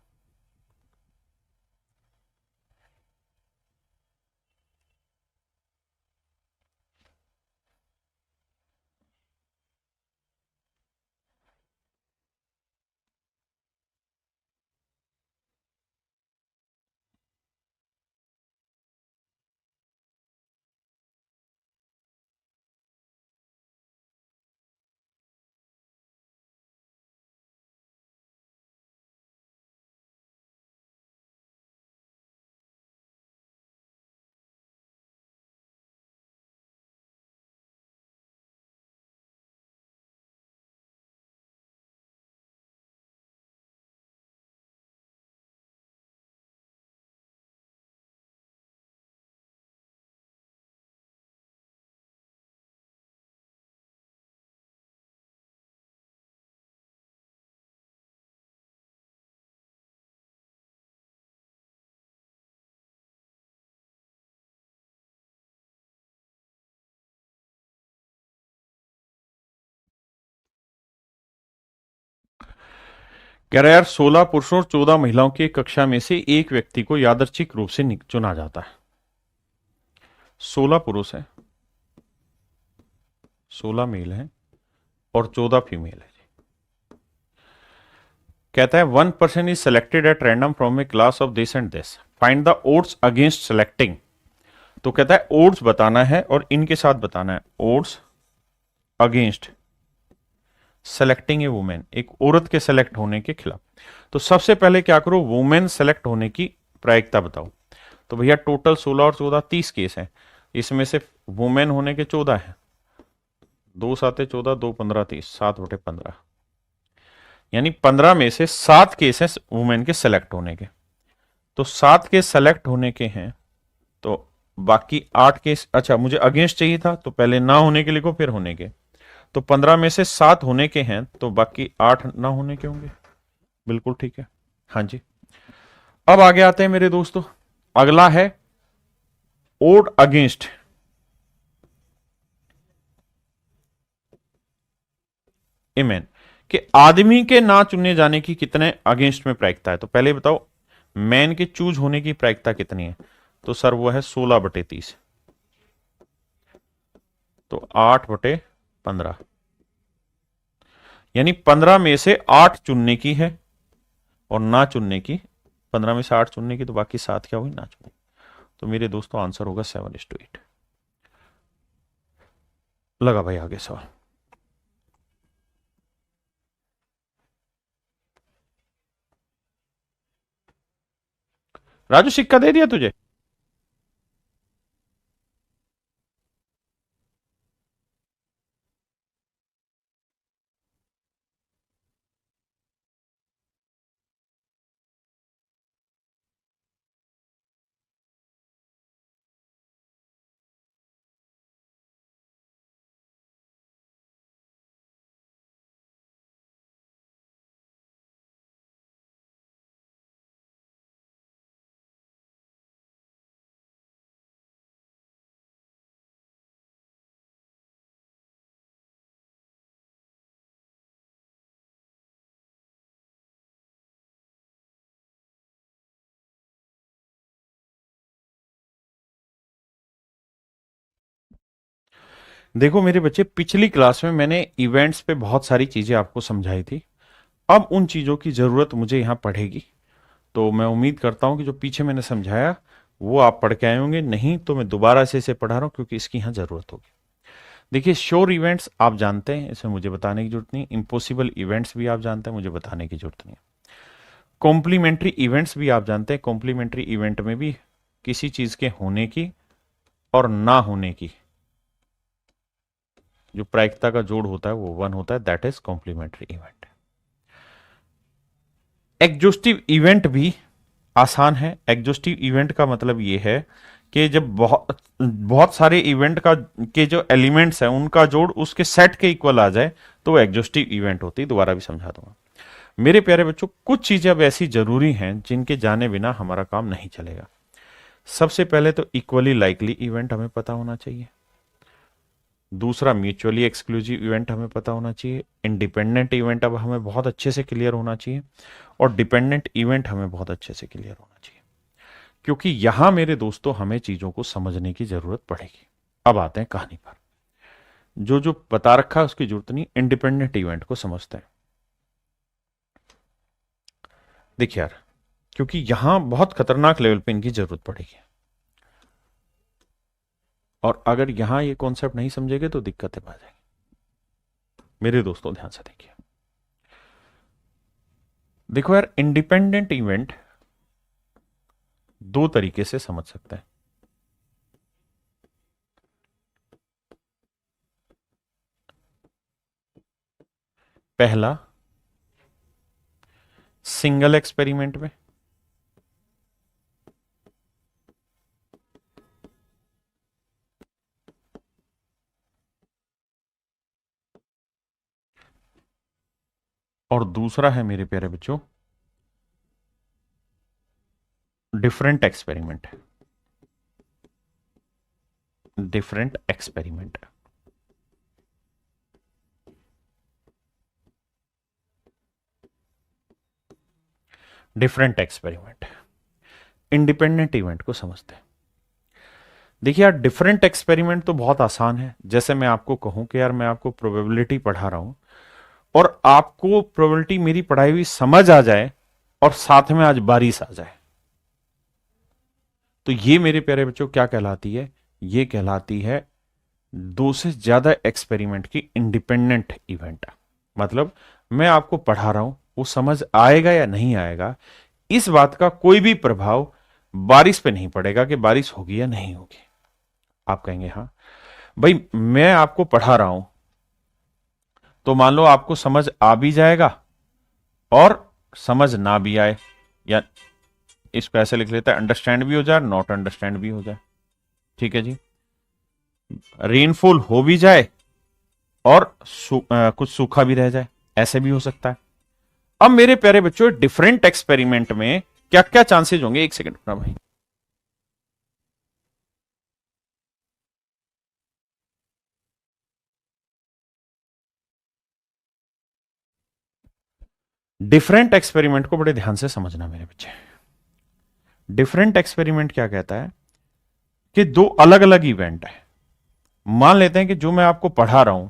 कह रहा है यार 16 पुरुषों और 14 महिलाओं की एक कक्षा में से एक व्यक्ति को यादृच्छिक रूप से चुना जाता है। 16 पुरुष है, 16 मेल है और 14 फीमेल है। कहता है 1% is selected at random from A class of this and this, find the odds against selecting. तो कहता है ओड्स बताना है और इनके साथ बताना है, ओड्स अगेंस्ट सेलेक्टिंग ए वुमेन, एक औरत के सेलेक्ट होने के खिलाफ। तो सबसे पहले क्या करो, वुमेन सेलेक्ट होने की प्रायिकता बताओ। तो भैया टोटल 16 और 14 30 केस हैं, इसमें से वुमेन होने के 14 है। 2 7 14, 2 15 30, 7/15, यानी 15 में से 7 केस हैं वुमेन के सेलेक्ट होने के। तो 7 केस सेलेक्ट होने के हैं, तो बाकी 8 केस, अच्छा मुझे अगेंस्ट चाहिए था तो पहले ना होने के लिखो फिर होने के। तो 15 में से 7 होने के हैं तो बाकी 8 ना होने के होंगे। बिल्कुल ठीक है, हाँ जी। अब आगे आते हैं मेरे दोस्तों, अगला है ओड अगेंस्ट। एमेन कि आदमी के ना चुने जाने की कितने अगेंस्ट में प्रायिकता है। तो पहले बताओ मैन के चूज होने की प्रायिकता कितनी है। तो सर वो है 16/30, तो 8/15, यानी 15 में से 8 चुनने की है और ना चुनने की, 15 में से 8 चुनने की तो बाकी 7 क्या हुई, ना चुनने। तो मेरे दोस्तों आंसर होगा 7:8। लगा भाई आगे सवाल। राजू सिक्का दे दिया तुझे। देखो मेरे बच्चे, पिछली क्लास में मैंने इवेंट्स पे बहुत सारी चीजें आपको समझाई थी। अब उन चीजों की जरूरत मुझे यहां पड़ेगी। तो मैं उम्मीद करता हूं कि जो पीछे मैंने समझाया वो आप पढ़ के आए होंगे, नहीं तो मैं दोबारा से इसे पढ़ा रहा हूं क्योंकि इसकी यहां जरूरत होगी। देखिए, श्योर इवेंट्स आप जानते हैं, इसमें मुझे बताने की जरूरत नहीं। इम्पॉसिबल इवेंट्स भी आप जानते हैं, मुझे बताने की जरूरत नहीं। कॉम्प्लीमेंट्री इवेंट्स भी आप जानते हैं। कॉम्प्लीमेंट्री इवेंट में भी किसी चीज के होने की और ना होने की जो प्रायिकता का जोड़ होता है वो वन होता है, that is complementary event. Exhaustive event भी आसान है। एग्जॉस्टिव इवेंट का मतलब ये है कि जब बहुत बहुत सारे इवेंट का के जो एलिमेंट्स हैं उनका जोड़ उसके सेट के इक्वल आ जाए तो वो एग्जॉस्टिव इवेंट होती है। दोबारा भी समझा दूंगा मेरे प्यारे बच्चों। कुछ चीजें अब ऐसी जरूरी हैं जिनके जाने बिना हमारा काम नहीं चलेगा। सबसे पहले तो इक्वली लाइकली इवेंट हमें पता होना चाहिए। दूसरा, म्यूचुअली एक्सक्लूसिव इवेंट हमें पता होना चाहिए। इंडिपेंडेंट इवेंट अब हमें बहुत अच्छे से क्लियर होना चाहिए, और डिपेंडेंट इवेंट हमें बहुत अच्छे से क्लियर होना चाहिए, क्योंकि यहां मेरे दोस्तों हमें चीजों को समझने की जरूरत पड़ेगी। अब आते हैं कहानी पर। जो जो बता रखा है उसकी जरूरत नहीं, इंडिपेंडेंट इवेंट को समझते हैं। देखिए यार, क्योंकि यहां बहुत खतरनाक लेवल पे इनकी जरूरत पड़ेगी, और अगर यहां ये कॉन्सेप्ट नहीं समझेंगे तो दिक्कतें आ जाएंगी। मेरे दोस्तों ध्यान से देखिए। देखो यार, इंडिपेंडेंट इवेंट दो तरीके से समझ सकते हैं। पहला, सिंगल एक्सपेरिमेंट में। और दूसरा है मेरे प्यारे बच्चों, different experiment. Different experiment. Different experiment. Independent event को समझते हैं। देखिए यार, डिफरेंट एक्सपेरिमेंट तो बहुत आसान है। जैसे मैं आपको कहूं कि यार मैं आपको प्रोबेबिलिटी पढ़ा रहा हूं और आपको प्रोबेबिलिटी मेरी पढ़ाई हुई समझ आ जाए और साथ में आज बारिश आ जाए, तो ये मेरे प्यारे बच्चों क्या कहलाती है? ये कहलाती है दो से ज्यादा एक्सपेरिमेंट की इंडिपेंडेंट इवेंट। मतलब मैं आपको पढ़ा रहा हूं, वो समझ आएगा या नहीं आएगा, इस बात का कोई भी प्रभाव बारिश पे नहीं पड़ेगा कि बारिश होगी या नहीं होगी। आप कहेंगे हाँ भाई, मैं आपको पढ़ा रहा हूं तो मान लो आपको समझ आ भी जाएगा और समझ ना भी आए, या इसको ऐसे लिख लेते हैं, अंडरस्टैंड भी हो जाए, नॉट अंडरस्टैंड भी हो जाए। ठीक है जी। रेनफॉल हो भी जाए और कुछ सूखा भी रह जाए, ऐसे भी हो सकता है। अब मेरे प्यारे बच्चों, डिफरेंट एक्सपेरिमेंट में क्या क्या चांसेस होंगे? एक सेकंड ना भाई। डिफरेंट एक्सपेरिमेंट को बड़े ध्यान से समझना मेरे बच्चे। डिफरेंट एक्सपेरिमेंट क्या कहता है कि दो अलग अलग इवेंट है। मान लेते हैं कि जो मैं आपको पढ़ा रहा हूं,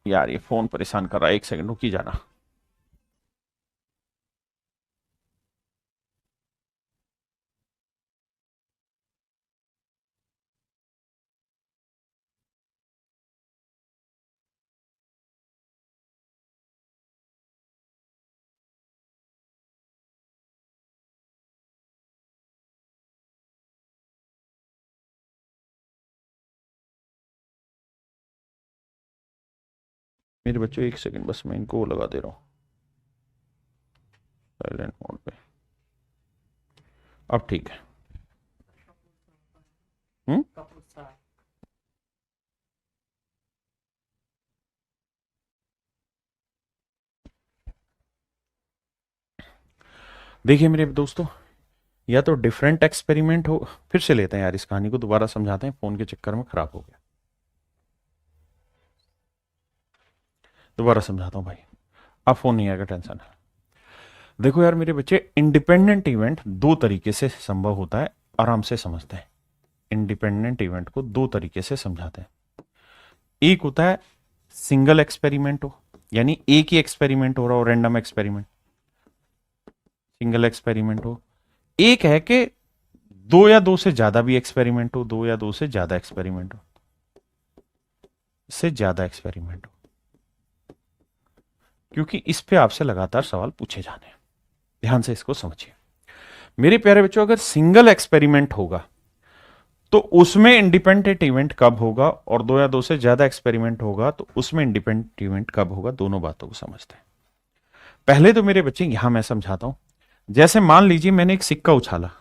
यार ये फोन परेशान कर रहा है, एक सेकंड रुकी जाना। मेरे बच्चों एक सेकंड बस, मैं इनको लगा दे रहा हूं साइलेंट मोड पे। अब ठीक है। हम्म। देखिए मेरे दोस्तों, या तो डिफरेंट एक्सपेरिमेंट हो, फिर से लेते हैं यार, इस कहानी को दोबारा समझाते हैं, फोन के चक्कर में खराब हो गया। दोबारा समझाता हूं भाई, अब फोन नहीं आएगा, टेंशन है। देखो यार मेरे बच्चे, इंडिपेंडेंट इवेंट दो तरीके से संभव होता है, आराम से समझते हैं। इंडिपेंडेंट इवेंट को दो तरीके से समझाते हैं। एक होता है सिंगल एक्सपेरिमेंट हो, यानी एक ही एक्सपेरिमेंट हो रहा हो, रैंडम एक्सपेरिमेंट, सिंगल एक्सपेरिमेंट हो। एक है कि दो या दो से ज्यादा भी एक्सपेरिमेंट हो, दो या दो से ज्यादा एक्सपेरिमेंट हो, से ज्यादा एक्सपेरिमेंट हो, क्योंकि इस पे आपसे लगातार सवाल पूछे जाने हैं। ध्यान से इसको समझिए मेरे प्यारे बच्चों। अगर सिंगल एक्सपेरिमेंट होगा तो उसमें इंडिपेंडेंट इवेंट कब होगा, और दो या दो से ज्यादा एक्सपेरिमेंट होगा तो उसमें इंडिपेंडेंट इवेंट कब होगा, दोनों बातों को समझते हैं। पहले तो मेरे बच्चे यहां मैं समझाता हूं। जैसे मान लीजिए मैंने एक सिक्का उछाला,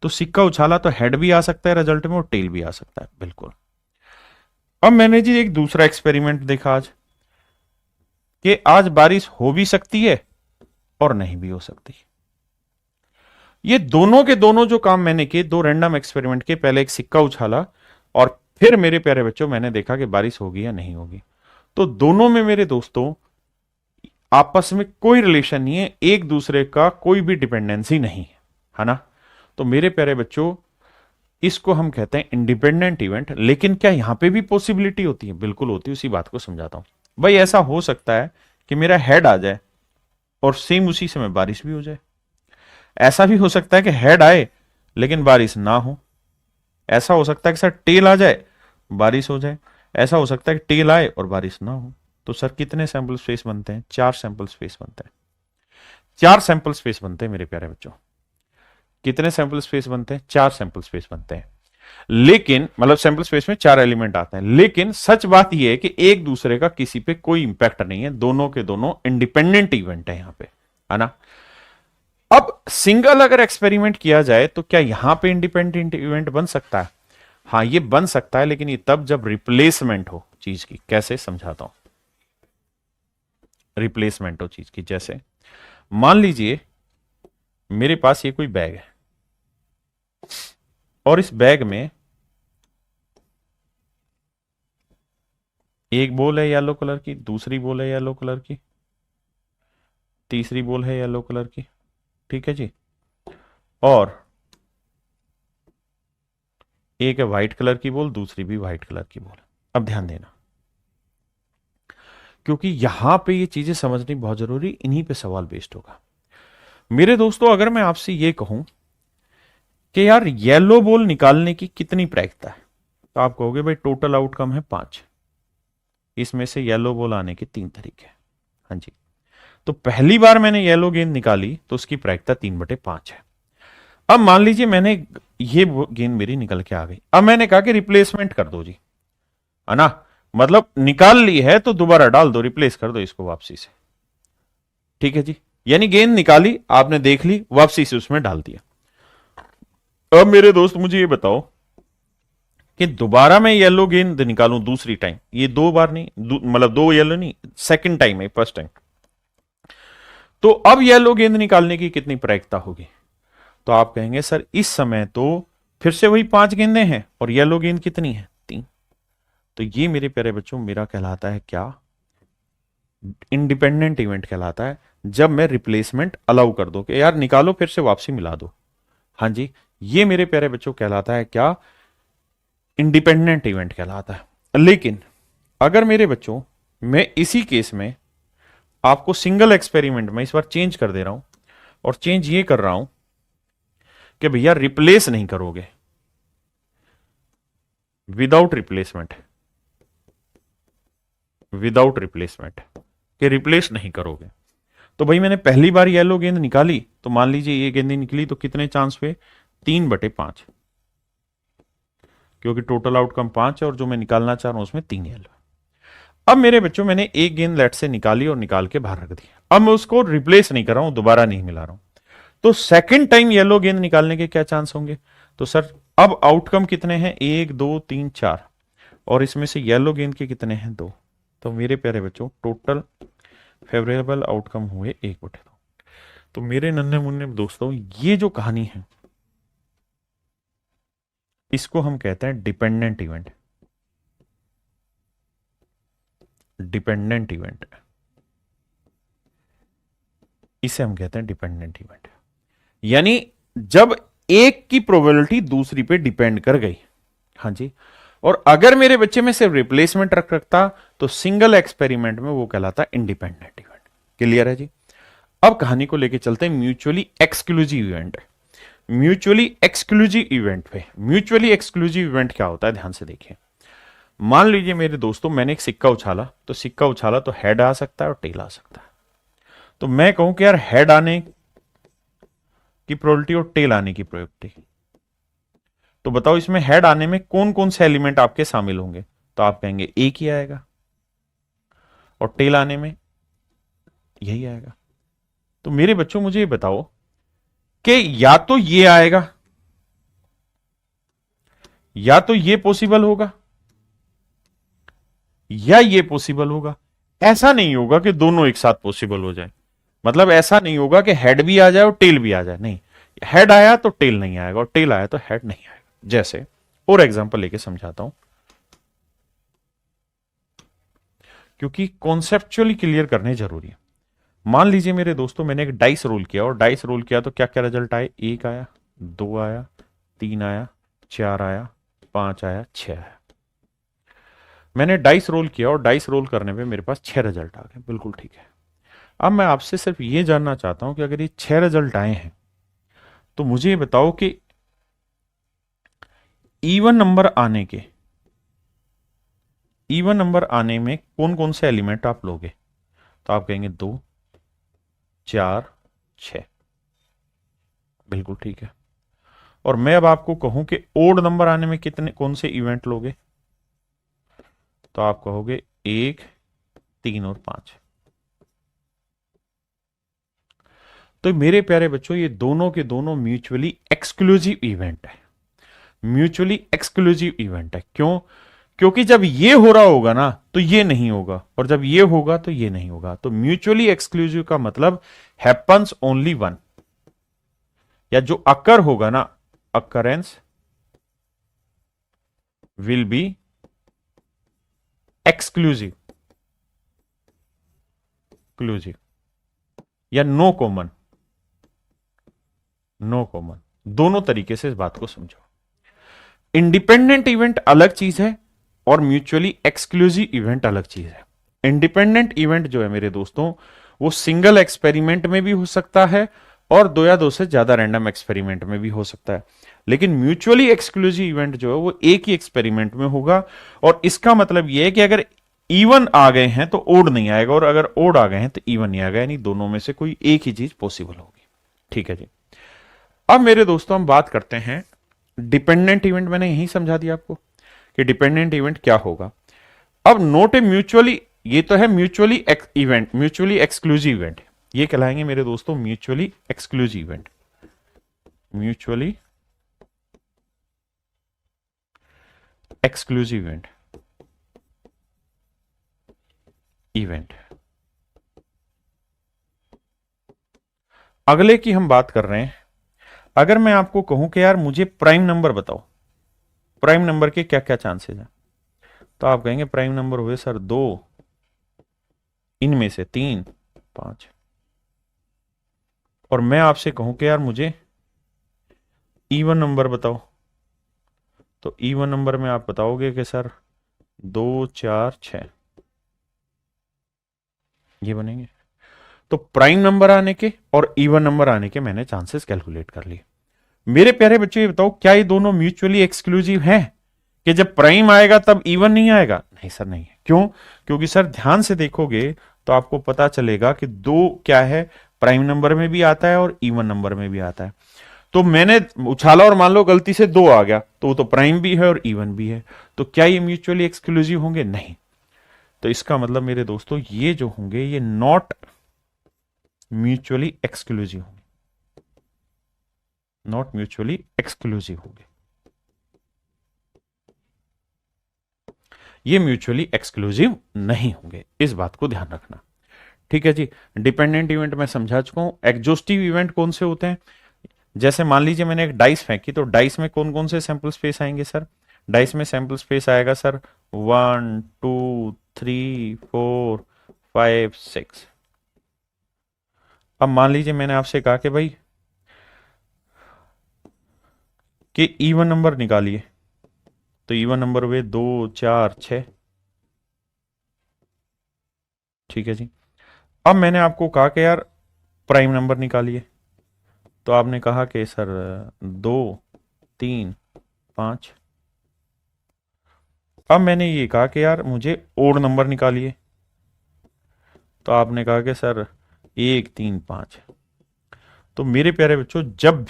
तो सिक्का उछाला तो हेड भी आ सकता है रिजल्ट में और टेल भी आ सकता है, बिल्कुल। अब मैंने जी एक दूसरा एक्सपेरिमेंट देखा आज, कि आज बारिश हो भी सकती है और नहीं भी हो सकती। ये दोनों के दोनों जो काम मैंने किए, दो रैंडम एक्सपेरिमेंट के, पहले एक सिक्का उछाला और फिर मेरे प्यारे बच्चों मैंने देखा कि बारिश होगी या नहीं होगी। तो दोनों में मेरे दोस्तों आपस में कोई रिलेशन नहीं है, एक दूसरे का कोई भी डिपेंडेंसी नहीं है ना। तो मेरे प्यारे बच्चों इसको हम कहते हैं इंडिपेंडेंट इवेंट। लेकिन क्या यहां पे भी पॉसिबिलिटी होती है? बिल्कुल होती है, उसी बात को समझाता हूं। भाई ऐसा हो सकता है कि मेरा हेड आ जाए और सेम उसी समय बारिश भी हो जाए। ऐसा भी हो सकता है कि हेड आए लेकिन बारिश ना हो। ऐसा हो सकता है कि सर टेल आ जाए, बारिश हो जाए। ऐसा हो सकता है कि टेल आए और बारिश ना हो। तो सर कितने सैंपल स्पेस बनते हैं? 4 सैंपल स्पेस बनते हैं। 4 सैंपल स्पेस बनते हैं मेरे प्यारे बच्चों। कितने सैंपल स्पेस बनते हैं? 4 सैंपल स्पेस बनते हैं। लेकिन मतलब सैंपल स्पेस में 4 एलिमेंट आते हैं। लेकिन सच बात यह है कि एक दूसरे का किसी पे कोई इंपैक्ट नहीं है, दोनों के दोनों इंडिपेंडेंट इवेंट है यहां पे, है ना। अब सिंगल अगर एक्सपेरिमेंट किया जाए तो क्या यहां पे इंडिपेंडेंट इवेंट बन सकता है? हाँ ये बन सकता है, लेकिन ये तब जब रिप्लेसमेंट हो चीज की। कैसे समझाता हूं। रिप्लेसमेंट हो चीज की, जैसे मान लीजिए मेरे पास ये कोई बैग है और इस बैग में एक बॉल है येलो कलर की, दूसरी बॉल है येलो कलर की, तीसरी बॉल है येलो कलर की, ठीक है जी, और एक है व्हाइट कलर की बॉल, दूसरी भी व्हाइट कलर की बॉल। अब ध्यान देना, क्योंकि यहां पे ये चीजें समझनी बहुत जरूरी, इन्हीं पे सवाल बेस्ड होगा मेरे दोस्तों। अगर मैं आपसे ये कहूं कि यार येलो बॉल निकालने की कितनी प्रायिकता है, तो आप कहोगे भाई टोटल आउटकम है 5, इसमें से येलो बॉल आने के 3 तरीके हैं। हाँ जी, तो पहली बार मैंने येलो गेंद निकाली तो उसकी प्रायिकता 3/5 है। अब मान लीजिए मैंने ये गेंद मेरी निकल के आ गई, अब मैंने कहा कि रिप्लेसमेंट कर दो जी, है ना। मतलब निकाल ली है तो दोबारा डाल दो, रिप्लेस कर दो इसको वापसी से, ठीक है जी। यानी गेंद निकाली, आपने देख ली, वापसी से उसमें डाल दिया। अब मेरे दोस्त मुझे ये बताओ कि दोबारा मैं येलो गेंद निकालूं दूसरी टाइम, ये 2 बार नहीं, मतलब 2 येलो नहीं, सेकंड टाइम है, फर्स्ट टाइम। तो अब येलो गेंद निकालने की कितनी प्रायिकता होगी? तो आप कहेंगे सर इस समय तो फिर से वही 5 गेंदें हैं और येलो गेंद कितनी है? 3। तो ये मेरे प्यारे बच्चों मेरा कहलाता है क्या? इंडिपेंडेंट इवेंट कहलाता है, जब मैं रिप्लेसमेंट अलाउ कर दो कि यार निकालो फिर से वापसी मिला दो। हाँ जी, ये मेरे प्यारे बच्चों कहलाता है क्या? इंडिपेंडेंट इवेंट कहलाता है। लेकिन अगर मेरे बच्चों मैं इसी केस में आपको सिंगल एक्सपेरिमेंट में इस बार चेंज कर दे रहा हूं, और चेंज ये कर रहा हूं कि भैया रिप्लेस नहीं करोगे, विदाउट रिप्लेसमेंट, विदाउट रिप्लेसमेंट, कि रिप्लेस नहीं करोगे। तो भाई मैंने पहली बार येलो गेंद निकाली, तो मान लीजिए ये गेंदें निकली तो कितने चांस हुए? 3/5, क्योंकि टोटल आउटकम 5 है और जो मैं निकालना चाह रहा हूं उसमें 3 येलो। अब मेरे बच्चों मैंने एक गेंद लेट से निकाली और निकाल के बाहर रख दी, अब मैं उसको रिप्लेस नहीं कर रहा हूं, दोबारा नहीं मिला रहा हूं। तो सेकंड टाइम येलो गेंद निकालने के क्या चांस होंगे? तो सर अब आउटकम कितने हैं? 1 2 3 4, और इसमें से येलो गेंद के कितने हैं? 2। तो मेरे प्यारे बच्चों टोटल फेवरेबल आउटकम हुए 1/2। तो मेरे नन्हे मुन्ने दोस्तों ये जो कहानी है इसको हम कहते हैं डिपेंडेंट इवेंट। डिपेंडेंट इवेंट, इसे हम कहते हैं डिपेंडेंट इवेंट। यानी जब एक की प्रोबेबिलिटी दूसरी पे डिपेंड कर गई, हाँ जी, और अगर मेरे बच्चे में सिर्फ रिप्लेसमेंट रखता तो सिंगल एक्सपेरिमेंट में वो कहलाता इंडिपेंडेंट इवेंट। क्लियर है जी। अब कहानी को लेके चलते हैं mutually exclusive event. Mutually exclusive event पे, म्यूचुअली एक्सक्लूसिव इवेंट क्या होता है ध्यान से देखिए। मान लीजिए मेरे दोस्तों मैंने एक सिक्का उछाला, तो सिक्का उछाला तो हेड आ सकता है और टेल आ सकता है। तो मैं कहूं कि यार हेड आने की प्रोबेबिलिटी और टेल आने की प्रोबेबिलिटी, तो बताओ इसमें हेड आने में कौन कौन से एलिमेंट आपके शामिल होंगे। तो आप कहेंगे एक ही आएगा, और टेल आने में यही आएगा। तो मेरे बच्चों मुझे ये बताओ कि या तो ये आएगा या तो ये पॉसिबल होगा या ये पॉसिबल होगा। ऐसा नहीं होगा कि दोनों एक साथ पॉसिबल हो जाए। मतलब ऐसा नहीं होगा कि हेड भी आ जाए और टेल भी आ जाए, नहीं। हेड आया तो टेल नहीं आएगा और टेल आया तो हेड नहीं आएगा। जैसे और एग्जांपल लेके समझाता हूं, क्योंकि कॉन्सेप्चुअली क्लियर करने जरूरी है। मान लीजिए मेरे दोस्तों मैंने एक डाइस रोल किया, और डाइस रोल किया तो क्या क्या रिजल्ट आए, एक आया, दो आया, तीन आया, चार आया, पांच आया, छह आया। मैंने डाइस रोल किया और डाइस रोल करने पे मेरे पास छह रिजल्ट आ गए, बिल्कुल ठीक है। अब मैं आपसे सिर्फ ये जानना चाहता हूं कि अगर ये छह रिजल्ट आए हैं तो मुझे ये बताओ कि इवन नंबर आने के, इवन नंबर आने में कौन कौन से एलिमेंट आप लोगे। तो आप कहेंगे दो, चार, छह, बिल्कुल ठीक है। और मैं अब आपको कहूं कि ओड नंबर आने में कितने कौन से इवेंट लोगे, तो आप कहोगे एक, तीन और पांच। तो मेरे प्यारे बच्चों ये दोनों के दोनों म्यूचुअली एक्सक्लूसिव इवेंट है। म्यूचुअली एक्सक्लूसिव इवेंट है। क्यों? क्योंकि जब ये हो रहा होगा ना तो ये नहीं होगा, और जब ये होगा तो ये नहीं होगा। तो म्यूचुअली एक्सक्लूसिव का मतलब हैपन्स ओनली वन, या जो अकर होगा ना, occurrence will be exclusive, exclusive, या नो कॉमन, नो कॉमन। दोनों तरीके से इस बात को समझो। इंडिपेंडेंट इवेंट अलग चीज है और म्यूचुअली एक्सक्लूसिव इवेंट अलग चीज है। इंडिपेंडेंट इवेंट जो है मेरे दोस्तों वो सिंगल एक्सपेरिमेंट में भी हो सकता है और दो या दो से ज्यादा रैंडम एक्सपेरिमेंट में भी हो सकता है। लेकिन म्यूचुअली एक्सक्लूसिव इवेंट जो है वो एक ही एक्सपेरिमेंट में होगा। और इसका मतलब यह है कि अगर इवन आ गए हैं तो ओड नहीं आएगा, और अगर ओड आ गए हैं तो इवन नहीं आएगा, यानी दोनों में से कोई एक ही चीज पॉसिबल होगी। ठीक है जी। अब मेरे दोस्तों हम बात करते हैं डिपेंडेंट इवेंट। मैंने यही समझा दिया आपको कि डिपेंडेंट इवेंट क्या होगा। अब नोट ए म्यूचुअली, ये तो है mutually event, mutually exclusive event, ये कहलाएंगे मेरे दोस्तों mutually exclusive event. Mutually exclusive event, event. अगले की हम बात कर रहे हैं। अगर मैं आपको कहूं कि यार मुझे प्राइम नंबर बताओ, प्राइम नंबर के क्या क्या चांसेस हैं, तो आप कहेंगे प्राइम नंबर हुए सर दो, इनमें से तीन, पांच। और मैं आपसे कहूं कि यार मुझे इवन नंबर बताओ, तो इवन नंबर में आप बताओगे कि सर दो, चार, छह, ये बनेंगे। तो प्राइम नंबर आने के और इवन नंबर आने के मैंने चांसेस कैलकुलेट कर लिए। मेरे प्यारे बच्चों ये बताओ क्या ये दोनों म्यूचुअली एक्सक्लूसिव हैं कि जब प्राइम आएगा तब इवन नहीं आएगा? नहीं सर, नहीं है। क्यों? क्योंकि सर ध्यान से देखोगे तो आपको पता चलेगा कि दो क्या है, प्राइम नंबर में भी आता है और इवन नंबर में भी आता है। तो मैंने उछाला और मान लो गलती से दो आ गया, तो वो तो प्राइम भी है और इवन भी है। तो क्या ये म्यूचुअली एक्सक्लूसिव होंगे? नहीं। तो इसका मतलब मेरे दोस्तों ये जो होंगे ये नॉट म्यूचुअली एक्सक्लूसिव होंगे, नॉट म्यूचुअली एक्सक्लूसिव होंगे, ये म्यूचुअली एक्सक्लूसिव नहीं होंगे। इस बात को ध्यान रखना। ठीक है जी। डिपेंडेंट इवेंट मैं समझा चुका हूं। एग्जॉस्टिव इवेंट कौन से होते हैं? जैसे मान लीजिए मैंने एक डाइस फेंकी, तो डाइस में कौन कौन से सैंपल स्पेस आएंगे सर? डाइस में सैंपल स्पेस आएगा सर 1 2 3 4 5 6। अब मान लीजिए मैंने आपसे कहा कि भाई कि इवन नंबर निकालिए, तो इवन नंबर हुए 2 4 6। ठीक है जी। अब मैंने आपको कहा कि यार प्राइम नंबर निकालिए, तो आपने कहा कि सर 2 3 5। अब मैंने ये कहा कि यार मुझे ओड नंबर निकालिए, तो आपने कहा कि सर 1 3 5। तो मेरे प्यारे बच्चों, जब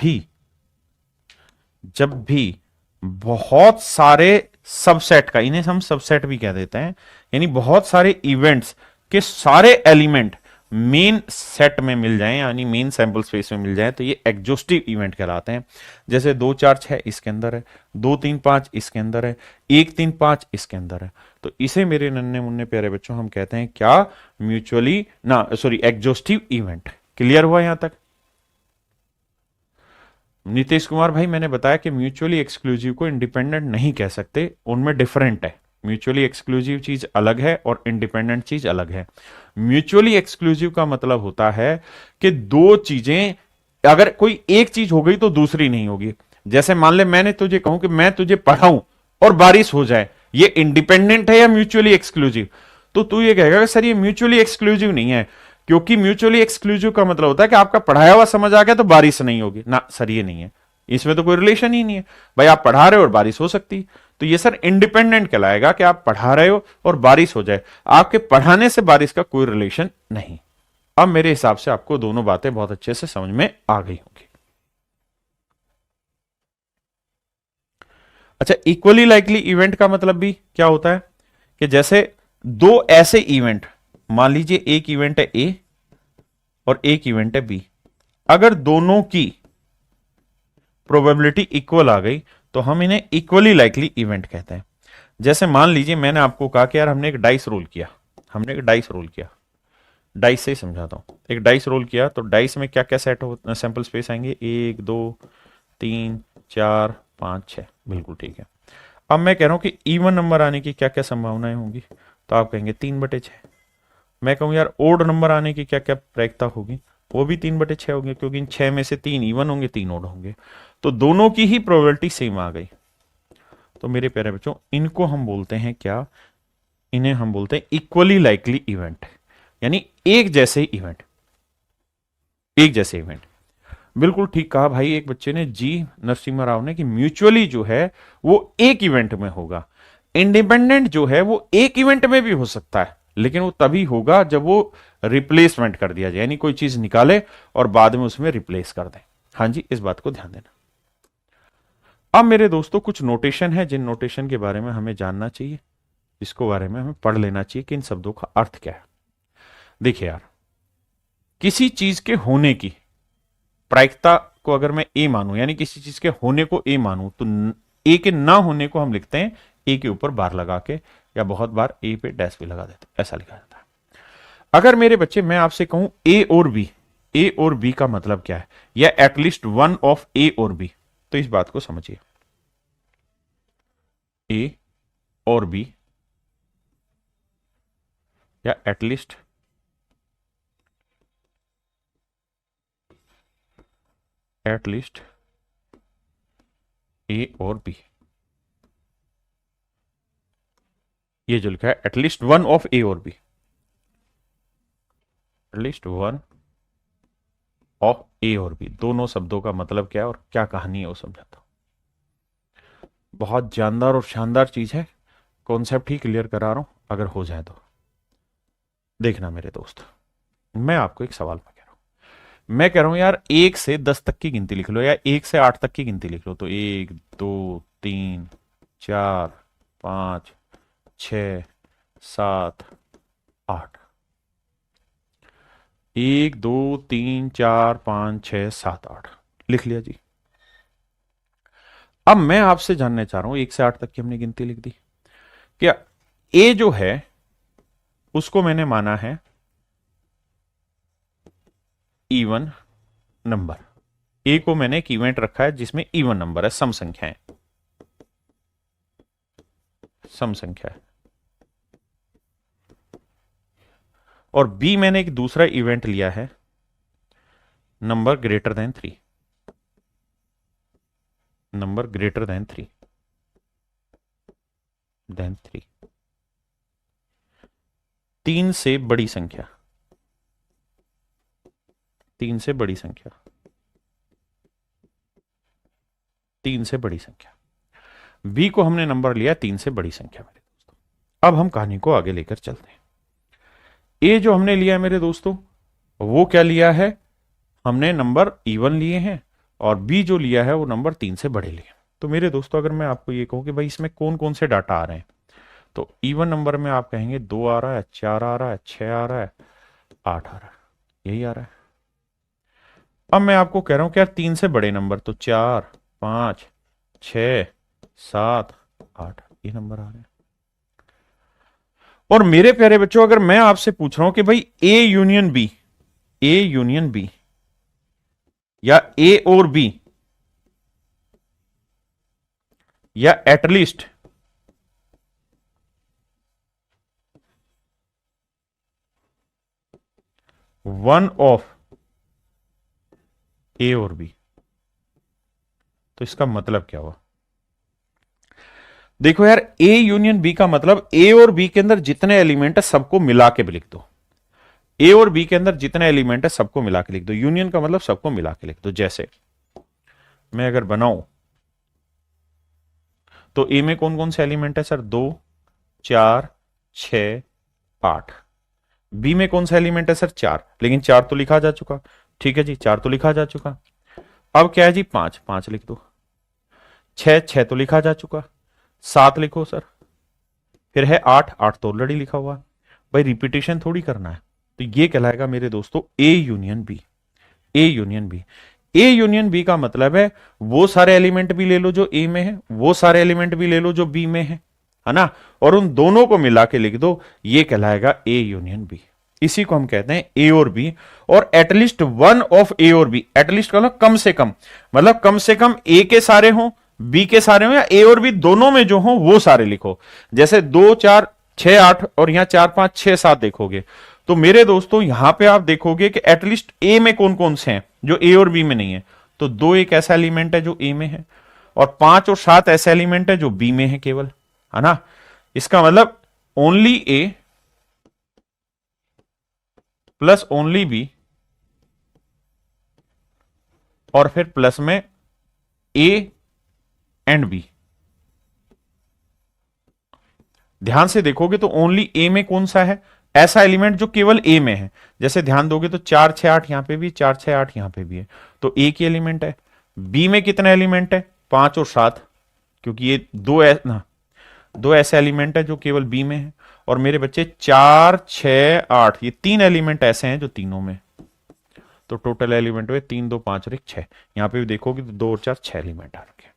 भी बहुत सारे सबसेट का, इन्हें हम सबसेट भी कह देते हैं, यानी बहुत सारे इवेंट्स के सारे एलिमेंट मेन सेट में मिल जाएं, यानी मेन सैंपल स्पेस में मिल जाए, तो ये एग्जॉस्टिव इवेंट कहलाते हैं। जैसे 2 4 6 इसके अंदर है, 2 3 5 इसके अंदर है, 1 3 5 इसके अंदर है। तो इसे मेरे नन्हे मुन्ने प्यारे बच्चों हम कहते हैं क्या? म्यूचुअली ना सॉरी एग्जॉस्टिव इवेंट। क्लियर हुआ यहां तक? नीतीश कुमार भाई, मैंने बताया कि म्यूचुअली एक्सक्लूसिव को इंडिपेंडेंट नहीं कह सकते, उनमें डिफरेंट है। म्यूचुअली एक्सक्लूसिव चीज अलग है और इंडिपेंडेंट चीज अलग है। म्यूचुअली एक्सक्लूसिव का मतलब होता है कि दो चीजें, अगर कोई एक चीज हो गई तो दूसरी नहीं होगी। जैसे मान ले मैंने तुझे कहूं कि मैं तुझे पढ़ाऊं और बारिश हो जाए, ये इंडिपेंडेंट है या म्यूचुअली एक्सक्लूसिव? तो तू ये कहेगा कि सर ये म्यूचुअली एक्सक्लूसिव नहीं है, क्योंकि म्यूचुअली एक्सक्लूसिव का मतलब होता है कि आपका पढ़ाया हुआ समझ आ गया तो बारिश नहीं होगी ना। सर ये नहीं है, इसमें तो कोई रिलेशन ही नहीं है। भाई आप पढ़ा रहे हो और बारिश हो सकती, तो ये सर इंडिपेंडेंट कहलाएगा कि आप पढ़ा रहे हो और बारिश हो जाए, आपके पढ़ाने से बारिश का कोई रिलेशन नहीं। अब मेरे हिसाब से आपको दोनों बातें बहुत अच्छे से समझ में आ गई होंगी। अच्छा, इक्वली लाइकली इवेंट का मतलब भी क्या होता है कि जैसे दो ऐसे इवेंट, मान लीजिए एक इवेंट है ए और एक इवेंट है बी, अगर दोनों की प्रोबेबिलिटी इक्वल आ गई तो हम इन्हें इक्वली लाइकली इवेंट कहते हैं। जैसे मान लीजिए मैंने आपको कहा कि यार हमने एक डाइस रोल किया, डाइस से ही समझाता हूं। एक डाइस रोल किया तो डाइस में क्या क्या सेट हो सैंपल स्पेस आएंगे? 1 2 3 4 5 6। बिल्कुल ठीक है। अब मैं कह रहा हूं कि इवन नंबर आने की क्या क्या संभावनाएं होंगी, तो आप कहेंगे 3/6। मैं कहूं यार ओड नंबर आने की क्या क्या प्रायिकता होगी, वो भी 3/6 होंगे, क्योंकि इन 6 में से 3 इवन होंगे, 3 ओड होंगे। तो दोनों की ही प्रोबेबिलिटी सेम आ गई। तो मेरे प्यारे बच्चों, इनको हम बोलते हैं क्या? इन्हें हम बोलते हैं इक्वली लाइकली इवेंट, यानी एक जैसे इवेंट, एक जैसे इवेंट। बिल्कुल ठीक कहा भाई एक बच्चे ने, जी नरसिम्हा राव ने, कि म्यूचुअली जो है वो एक इवेंट में होगा, इंडिपेंडेंट जो है वो एक इवेंट में भी हो सकता है, लेकिन वो तभी होगा जब वो रिप्लेसमेंट कर दिया जाए, यानी कोई चीज निकाले और बाद में उसमें रिप्लेस कर दें। हाँ जी, इस बात को ध्यान देना। अब मेरे दोस्तों कुछ नोटेशन है जिन नोटेशन के बारे में हमें जानना चाहिए, इसको बारे में हमें पढ़ लेना चाहिए कि इन शब्दों का अर्थ क्या है। देखिए यार, किसी चीज के होने की प्रायिकता को अगर मैं ए मानूं, यानी किसी चीज के होने को ए मानूं, तो ए के ना होने को हम लिखते हैं ए के ऊपर बार लगा के, या बहुत बार ए पे डैश भी लगा देते हैं, ऐसा लिखा जाता है। अगर मेरे बच्चे मैं आपसे कहूं ए और बी का मतलब क्या है, या एटलीस्ट वन ऑफ ए और बी, तो इस बात को समझिए। ए और बी, या एटलीस्ट ए और बी, ये जो लिखा है एटलीस्ट वन ऑफ ए और बी, एटलीस्ट वन ऑफ ए और बी, दोनों शब्दों का मतलब क्या है और क्या कहानी है वो समझाता हूं। बहुत जानदार और शानदार चीज है, कॉन्सेप्ट ही क्लियर करा रहा हूं, अगर हो जाए तो देखना मेरे दोस्त। मैं आपको एक सवाल में कह रहा हूं, मैं कह रहा हूं यार 1 से 10 तक की गिनती लिख लो, या 1 से 8 तक की गिनती लिख लो, तो 1 2 3 4 5 6 7 8। 1 2 3 4 5 6 7 8 लिख लिया जी। अब मैं आपसे जानना चाह रहा हूं, 1 से 8 तक की हमने गिनती लिख दी, क्या ए जो है उसको मैंने माना है इवन नंबर, ए को मैंने एक इवेंट रखा है जिसमें इवन नंबर है, सम संख्या है, सम संख्या है। और बी मैंने एक दूसरा इवेंट लिया है, number greater than 3, number greater than 3। Then 3। 3 से बड़ी संख्या, 3 से बड़ी संख्या, 3 से बड़ी संख्या। बी को हमने नंबर लिया 3 से बड़ी संख्या मेरे दोस्तों। अब हम कहानी को आगे लेकर चलते हैं। ए जो हमने लिया मेरे दोस्तों, वो क्या लिया है, हमने नंबर इवन लिए हैं, और बी जो लिया है वो नंबर 3 से बड़े लिए। तो मेरे दोस्तों अगर मैं आपको ये कहूं कि भाई इसमें कौन कौन से डाटा आ रहे हैं, तो इवन नंबर में आप कहेंगे 2 आ रहा है, 4 आ रहा है, 6 आ रहा है, 8 आ रहा है, यही आ रहा है। अब मैं आपको कह रहा हूं कि यार 3 से बड़े नंबर, तो 4, 5, 6, 7, 8 ये नंबर आ रहे हैं। और मेरे प्यारे बच्चों अगर मैं आपसे पूछ रहा हूं कि भाई A union B, A union B या ए और बी या एटलीस्ट वन ऑफ ए और बी, तो इसका मतलब क्या हुआ। देखो यार ए यूनियन बी का मतलब ए और बी के अंदर जितने एलिमेंट है सबको मिला के लिख दो। ए और बी के अंदर जितने एलिमेंट है सबको मिला के लिख दो। यूनियन का मतलब सबको मिला के लिख दो। जैसे मैं अगर बनाऊं तो ए में कौन कौन से एलिमेंट है सर, 2, 4, 6, 8। बी में कौन सा एलिमेंट है सर, 4, लेकिन 4 तो लिखा जा चुका। ठीक है जी, 4 तो लिखा जा चुका। अब क्या है जी, 5, 5 लिख दो। 6, 6 तो लिखा जा चुका। 7 लिखो सर। फिर है 8, 8 तो ऑलरेडी लिखा हुआ। भाई रिपीटेशन थोड़ी करना है। तो ये कहलाएगा मेरे दोस्तों A union B. A union B, A union B का मतलब है वो सारे एलिमेंट भी ले लो जो ए में है, वो सारे एलिमेंट भी ले लो जो बी में है ना, और उन दोनों को मिला के लिख दो। ये कहलाएगा ए यूनियन बी। इसी को हम कहते हैं ए और बी। और एटलीस्ट वन ऑफ ए और बी, एटलीस्ट का कम से कम, मतलब कम से कम ए के सारे हों, बी के सारे हों, या ए और बी दोनों में जो हो वो सारे लिखो। जैसे 2, 4, 6, 8 और यहां 4, 5, 6, 7 देखोगे तो मेरे दोस्तों यहां पे आप देखोगे कि एटलीस्ट ए में कौन कौन से हैं जो ए और बी में नहीं है। तो 2 एक ऐसा एलिमेंट है जो ए में है, और 5 और 7 ऐसे एलिमेंट है जो बी में है केवल, है ना। इसका मतलब ओनली ए प्लस ओनली बी, और फिर प्लस में ए एंड बी। ध्यान से देखोगे तो ओनली ए में कौन सा है, ऐसा एलिमेंट जो केवल ए में है। जैसे ध्यान दोगे तो 4, 6, 8 यहां पे भी, 4, 6, 8 यहां पे भी है, तो ए की एलिमेंट है। बी में कितने एलिमेंट है, 5 और 7, क्योंकि ये दो ऐसे एलिमेंट है जो केवल बी में है। और मेरे बच्चे 4, 6, 8 ये 3 एलिमेंट ऐसे हैं जो तीनों में। तो टोटल एलिमेंट हुए 3, 2, 5 और 1, 6। यहां पे भी देखोगे तो 2 और 4, 6 एलिमेंट आ रखे हैं।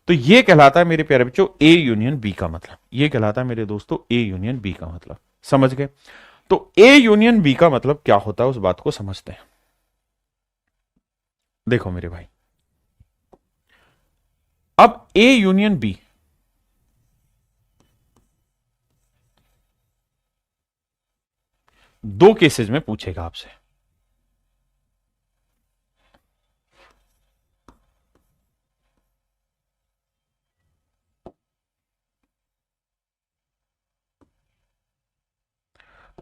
तो ये कहलाता है मेरे प्यारे बच्चों ए यूनियन बी का मतलब। ये कहलाता है मेरे दोस्तों ए यूनियन बी का मतलब। समझ गए। तो ए यूनियन बी का मतलब क्या होता है उस बात को समझते हैं। देखो मेरे भाई, अब ए यूनियन बी, दो केसेस में पूछेगा आपसे।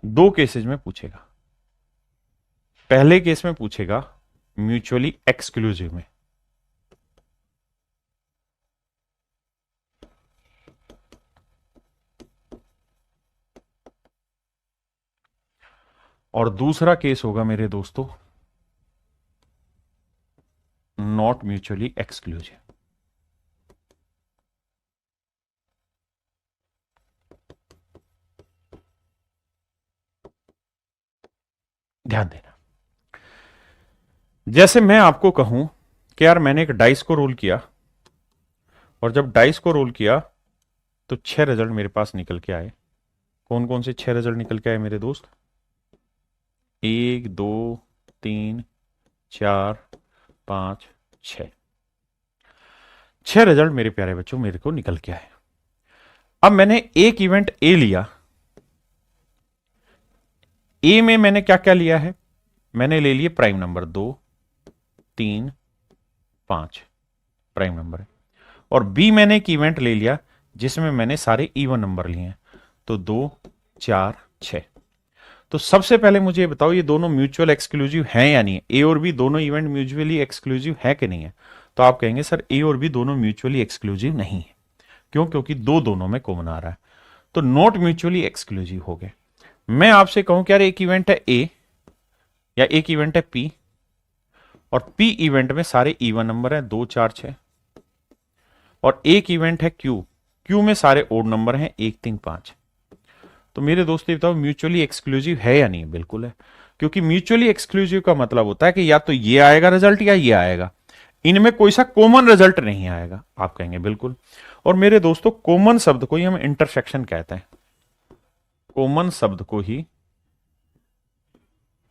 दो केसेस में पूछेगा। पहले केस में पूछेगा म्यूचुअली एक्सक्लूसिव में, और दूसरा केस होगा मेरे दोस्तों नॉट म्यूचुअली एक्सक्लूसिव। ध्यान देना, जैसे मैं आपको कहूं कि यार मैंने एक डाइस को रोल किया, और जब डाइस को रोल किया तो 6 रिजल्ट मेरे पास निकल के आए। कौन कौन से 6 रिजल्ट निकल के आए मेरे दोस्त, 1, 2, 3, 4, 5, 6। 6 रिजल्ट मेरे प्यारे बच्चों मेरे को निकल के आए। अब मैंने एक इवेंट ए लिया। ए में मैंने क्या क्या लिया है, मैंने ले लिए प्राइम नंबर 2, 3, 5 प्राइम नंबर है। और बी मैंने एक इवेंट ले लिया जिसमें मैंने सारे इवन नंबर लिए हैं, तो 2 4 6। तो सबसे पहले मुझे ये बताओ, ये दोनों म्यूचुअल एक्सक्लूसिव हैं या नहीं है? ए और बी दोनों इवेंट म्यूचुअली एक्सक्लूसिव है कि नहीं है? तो आप कहेंगे सर ए और बी दोनों म्यूचुअली एक्सक्लूसिव नहीं है। क्यों? क्योंकि दोनों में कॉमन आ रहा है, तो नॉट म्यूचुअली एक्सक्लूसिव हो गए। मैं आपसे कहूं कि यार एक इवेंट है ए या एक इवेंट है पी, और पी इवेंट में सारे इवन नंबर हैं 2 4 6, और एक इवेंट है क्यू, क्यू में सारे ओड नंबर हैं 1 3 5। तो मेरे दोस्तों बताओ म्यूचुअली एक्सक्लूसिव है या नहीं? बिल्कुल है, क्योंकि म्यूचुअली एक्सक्लूसिव का मतलब होता है कि या तो ये आएगा रिजल्ट या ये आएगा, इनमें कोई सा कॉमन रिजल्ट नहीं आएगा। आप कहेंगे बिल्कुल। और मेरे दोस्तों कॉमन शब्द को ही हम इंटरसेक्शन कहते हैं। कॉमन शब्द को ही,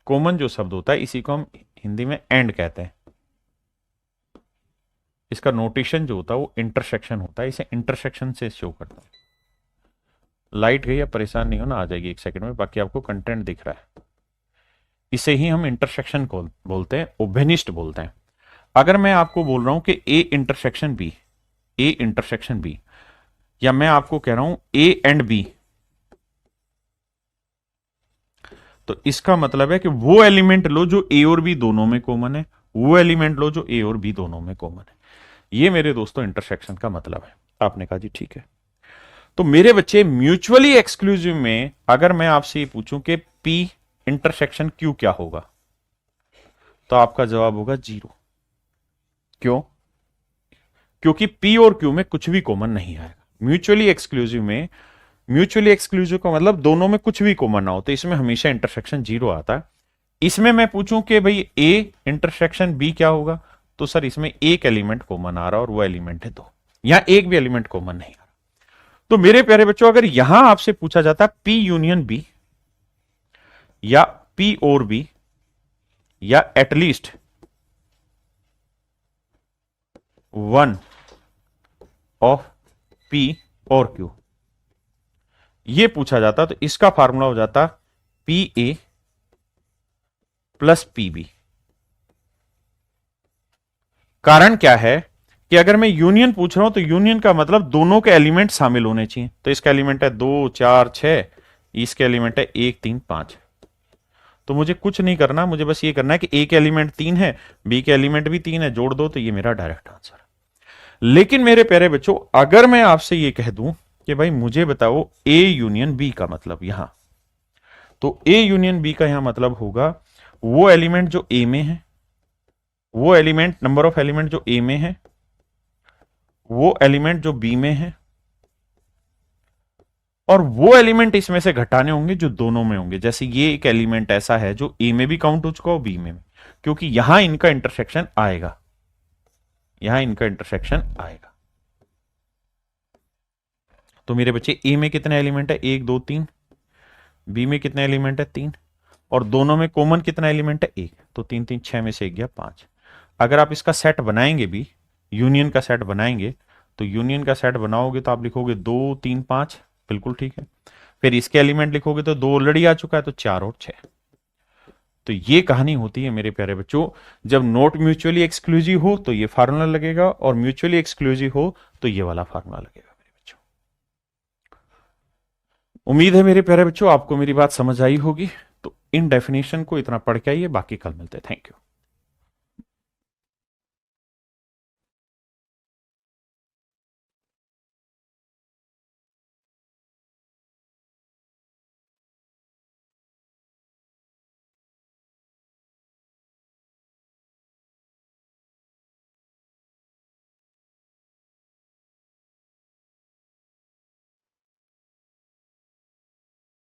कॉमन जो शब्द होता है इसी को हम हिंदी में एंड कहते हैं। इसका नोटेशन जो होता है वो इंटरसेक्शन होता है, इसे इंटरसेक्शन से शो करता है। लाइट गई, या परेशान नहीं होना, आ जाएगी 1 सेकंड में, बाकी आपको कंटेंट दिख रहा है। इसे ही हम इंटरसेक्शन को बोलते हैं, ओबेनिस्ट बोलते हैं। अगर मैं आपको बोल रहा हूं कि A intersection B, A intersection B, या मैं आपको कह रहा हूं ए एंड बी, तो इसका मतलब है कि वो एलिमेंट लो जो ए और बी दोनों में कॉमन है, वो एलिमेंट लो जो ए और बी दोनों में कॉमन है। ये मेरे दोस्तों इंटरसेक्शन का मतलब है। आपने कहा जी ठीक है। तो मेरे बच्चे म्यूचुअली एक्सक्लूसिव में अगर मैं आपसे ये पूछूं कि पी इंटरसेक्शन क्यू क्या होगा, तो आपका जवाब होगा 0। क्यों? क्योंकि पी और क्यू में कुछ भी कॉमन नहीं आएगा। म्यूचुअली एक्सक्लूसिव में, म्यूचुअली एक्सक्लूसिव का मतलब दोनों में कुछ भी कॉमन ना हो, तो इसमें हमेशा इंटरसेक्शन 0 आता है। इसमें मैं पूछूं कि भाई ए इंटरसेक्शन बी क्या होगा, तो सर इसमें एक एलिमेंट कॉमन आ रहा है और वो एलिमेंट है 2, यहां एक भी एलिमेंट कॉमन नहीं आ रहा। तो मेरे प्यारे बच्चों अगर यहां आपसे पूछा जाता पी यूनियन बी, या पी और बी, या एटलीस्ट 1 ऑफ पी और क्यू, ये पूछा जाता तो इसका फार्मूला हो जाता P A plus P B. कारण क्या है कि अगर मैं यूनियन पूछ रहा हूं तो यूनियन का मतलब दोनों के एलिमेंट शामिल होने चाहिए। तो इसका एलिमेंट है 2 4 6, इसके एलिमेंट है 1 3 5। तो मुझे कुछ नहीं करना, मुझे बस ये करना है कि ए के एलिमेंट 3 है, बी के एलिमेंट भी 3 है, जोड़ दो, तो ये मेरा डायरेक्ट आंसर है। लेकिन मेरे प्यारे बच्चों अगर मैं आपसे ये कह दूं कि भाई मुझे बताओ ए यूनियन बी का मतलब यहां, तो ए यूनियन बी का यहां मतलब होगा वो एलिमेंट जो ए में है, वो एलिमेंट, नंबर ऑफ एलिमेंट जो ए में है, वो एलिमेंट जो बी में है, और वो एलिमेंट इसमें से घटाने होंगे जो दोनों में होंगे। जैसे ये एक एलिमेंट ऐसा है जो ए में भी काउंट हो चुका हो, बी में भी, क्योंकि यहां इनका इंटरसेक्शन आएगा, यहां इनका इंटरसेक्शन आएगा। तो मेरे बच्चे ए में कितने एलिमेंट है? 1 2 3। बी में कितने एलिमेंट है? 3। और दोनों में कॉमन कितना एलिमेंट है? 1। तो 3 3 6 में से 1 गया 5। अगर आप इसका सेट बनाएंगे भी, यूनियन का सेट बनाएंगे, तो यूनियन का सेट बनाओगे तो आप लिखोगे 2 3 5, बिल्कुल ठीक है। फिर इसके एलिमेंट लिखोगे तो 2 ऑलरेडी आ चुका है, तो 4 और 6। तो ये कहानी होती है मेरे प्यारे बच्चों, जब नॉट म्यूचुअली एक्सक्लूसिव हो तो ये फार्मूला लगेगा, और म्यूचुअली एक्सक्लूसिव हो तो ये वाला फार्मूला लगेगा मेरे बच्चों। उम्मीद है मेरे प्यारे बच्चों आपको मेरी बात समझ आई होगी। तो इन डेफिनेशन को इतना पढ़ के आइए, बाकी कल मिलते हैं। Thank you.